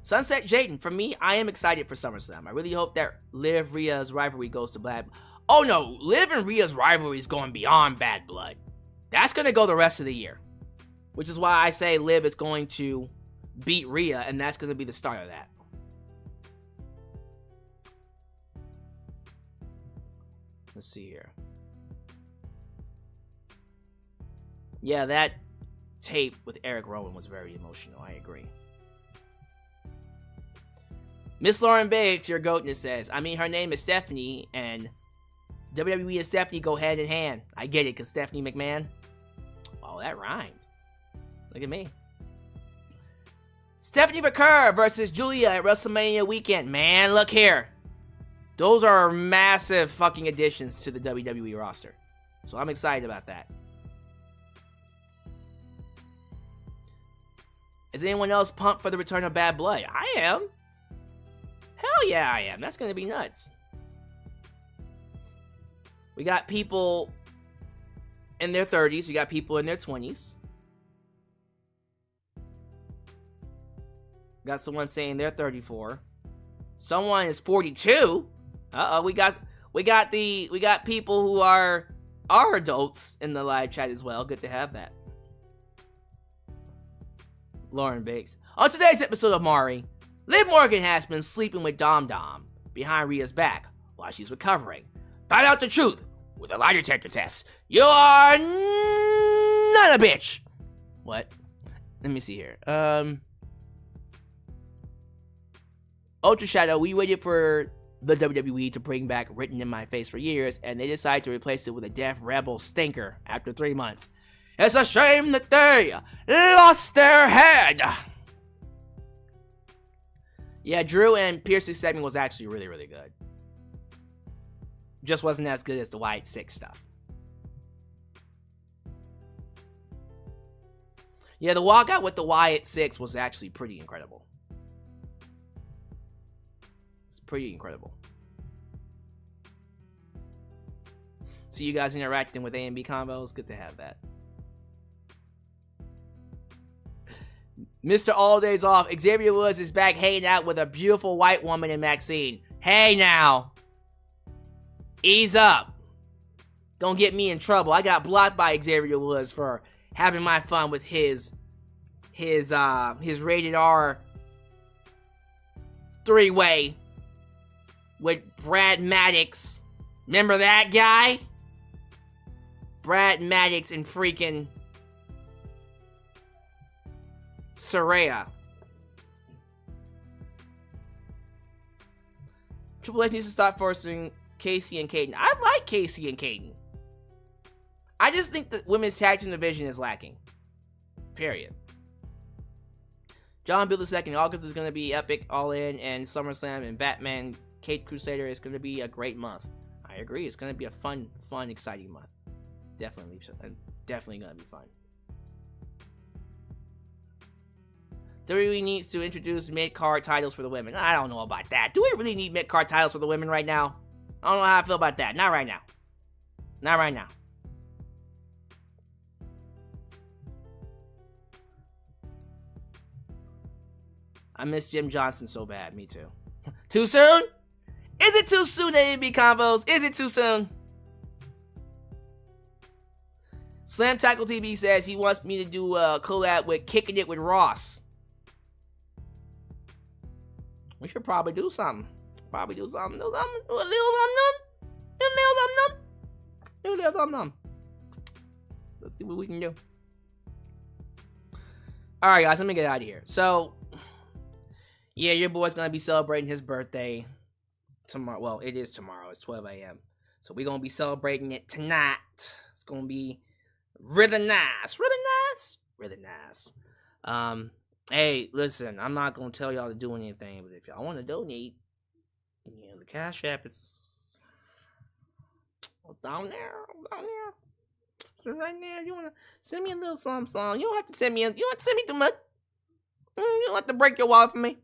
Sunset Jayden, for me, I am excited for SummerSlam. I really hope that Liv Rhea's rivalry goes to Bad. Oh no, Liv and Rhea's rivalry is going beyond Bad Blood. That's going to go the rest of the year. Which is why I say Liv is going to beat Rhea, and that's going to be the start of that. Let's see here. Yeah, that tape with Eric Rowan was very emotional. I agree. Miss Lauren Biggs, your goatness says, I mean, her name is Stephanie, and WWE and Stephanie go hand in hand. I get it, because Stephanie McMahon. Oh, that rhymed. Look at me. Stephanie Vaquer versus Julia at WrestleMania weekend. Man, look here. Those are massive fucking additions to the WWE roster. So I'm excited about that. Is anyone else pumped for the return of Bad Blood? I am. Hell yeah, I am. That's going to be nuts. We got people in their 30s. We got people in their 20s. Got someone saying they're 34. Someone is 42. We got people who are adults in the live chat as well. Good to have that. Lauren Biggs. On today's episode of Mari, Liv Morgan has been sleeping with Dom Dom behind Rhea's back while she's recovering. Find out the truth with a lie detector test. You are not a bitch. What? Let me see here. Ultra Shadow, we waited for the WWE to bring back Written in My Face for years, and they decided to replace it with a Death Rebel stinker after 3 months. It's a shame that they lost their head. Yeah, Drew and Pierce's segment was actually really, really good. Just wasn't as good as the Wyatt Six stuff. Yeah, the walkout with the Wyatt Six was actually pretty incredible. It's pretty incredible. See you guys interacting with A and B combos. Good to have that. Mr. All Days Off, Xavier Woods is back hanging out with a beautiful white woman in Maxine. Hey now. Ease up. Don't get me in trouble. I got blocked by Xavier Woods for having my fun with his rated R 3-way with Brad Maddox. Remember that guy? Brad Maddox and freaking Saraya. Triple H needs to stop forcing Casey and Caden. I like Casey and Caden. I just think the women's tag team division is lacking. Period. John Bill II, August is going to be epic, All In, and SummerSlam, and Batman, Caped Crusader is going to be a great month. I agree. It's going to be a fun, exciting month. Definitely going to be fun. WWE needs to introduce mid-card titles for the women. I don't know about that. Do we really need mid-card titles for the women right now? I don't know how I feel about that. Not right now. Not right now. I miss Jim Johnson so bad. Me too. Too soon? Is it too soon, A&B Combos? Is it too soon? Slam Tackle TV says he wants me to do a collab with Kicking It with Ross. We should probably do something. Do a little something. Let's see what we can do. Alright, guys, let me get out of here. So, yeah, your boy's gonna be celebrating his birthday tomorrow. Well, it is tomorrow. It's 12 a.m. So we're gonna be celebrating it tonight. It's gonna be really nice. Hey, listen, I'm not gonna tell y'all to do anything, but if y'all want to donate, the Cash App is down there. So right now, you wanna send me a little song. You don't have to send me too much. You don't have to break your wallet for me.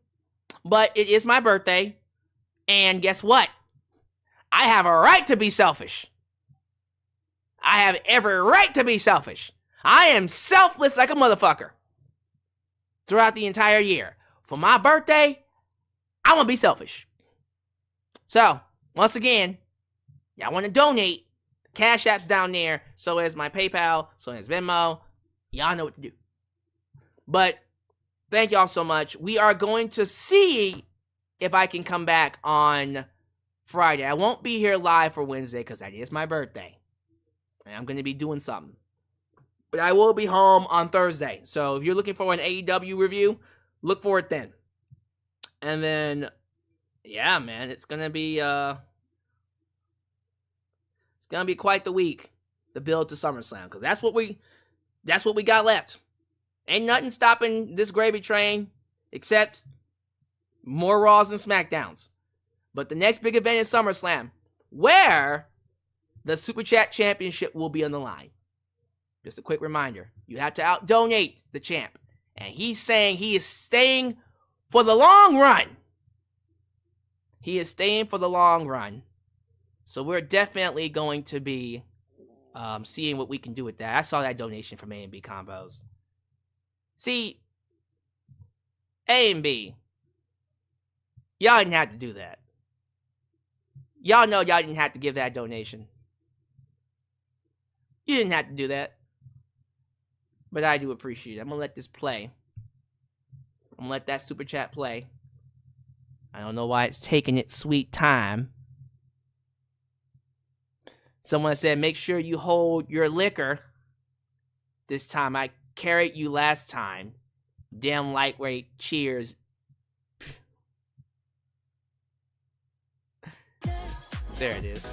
But it is my birthday, and guess what? I have a right to be selfish. I have every right to be selfish. I am selfless like a motherfucker. Throughout the entire year. For my birthday, I'm gonna be selfish. So, once again, y'all wanna donate, Cash App's down there, so is my PayPal, so is Venmo. Y'all know what to do. But, thank y'all so much. We are going to see if I can come back on Friday. I won't be here live for Wednesday because that is my birthday. And I'm gonna be doing something. But I will be home on Thursday. So if you're looking for an AEW review, look for it then. And then, yeah, man, it's gonna be quite the week. The build to SummerSlam, because that's what we got left. Ain't nothing stopping this gravy train except more Raws and SmackDowns. But the next big event is SummerSlam, where the Super Chat Championship will be on the line. Just a quick reminder, you have to out-donate the champ. And he's saying he is staying for the long run. He is staying for the long run. So we're definitely going to be seeing what we can do with that. I saw that donation from A&B Combos. See, A&B, y'all didn't have to do that. Y'all know y'all didn't have to give that donation. You didn't have to do that. But I do appreciate it. I'm going to let this play. I'm going to let that super chat play. I don't know why it's taking its sweet time. Someone said, make sure you hold your liquor. This time I carried you last time. Damn lightweight. Cheers. There it is.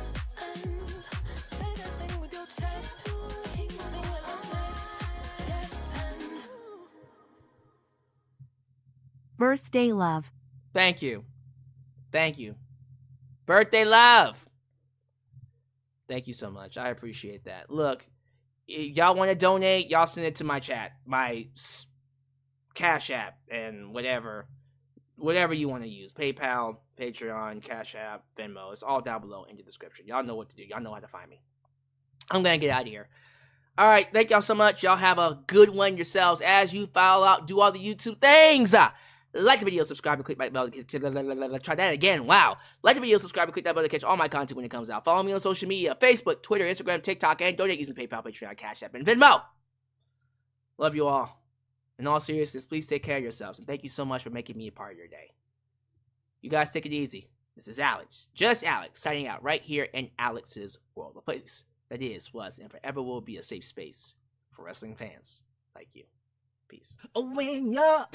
Birthday love. Thank you. Thank you. Birthday love. Thank you so much. I appreciate that. Look, if y'all want to donate, y'all send it to my chat, my Cash App, and whatever you want to use. PayPal, Patreon, Cash App, Venmo. It's all down below in the description. Y'all know what to do. Y'all know how to find me. I'm going to get out of here. All right. Thank y'all so much. Y'all have a good one yourselves as you follow out, do all the YouTube things. Like the video, subscribe, and click that bell. Try that again. Wow. Like the video, subscribe, and click that bell to catch all my content when it comes out. Follow me on social media, Facebook, Twitter, Instagram, TikTok, and donate using PayPal, Patreon, Cash App, and Venmo. Love you all. In all seriousness, please take care of yourselves, and thank you so much for making me a part of your day. You guys take it easy. This is Alyx, just Alyx, signing out right here in Alyx's world. A place that is, was, and forever will be a safe space for wrestling fans like you. Peace. When you're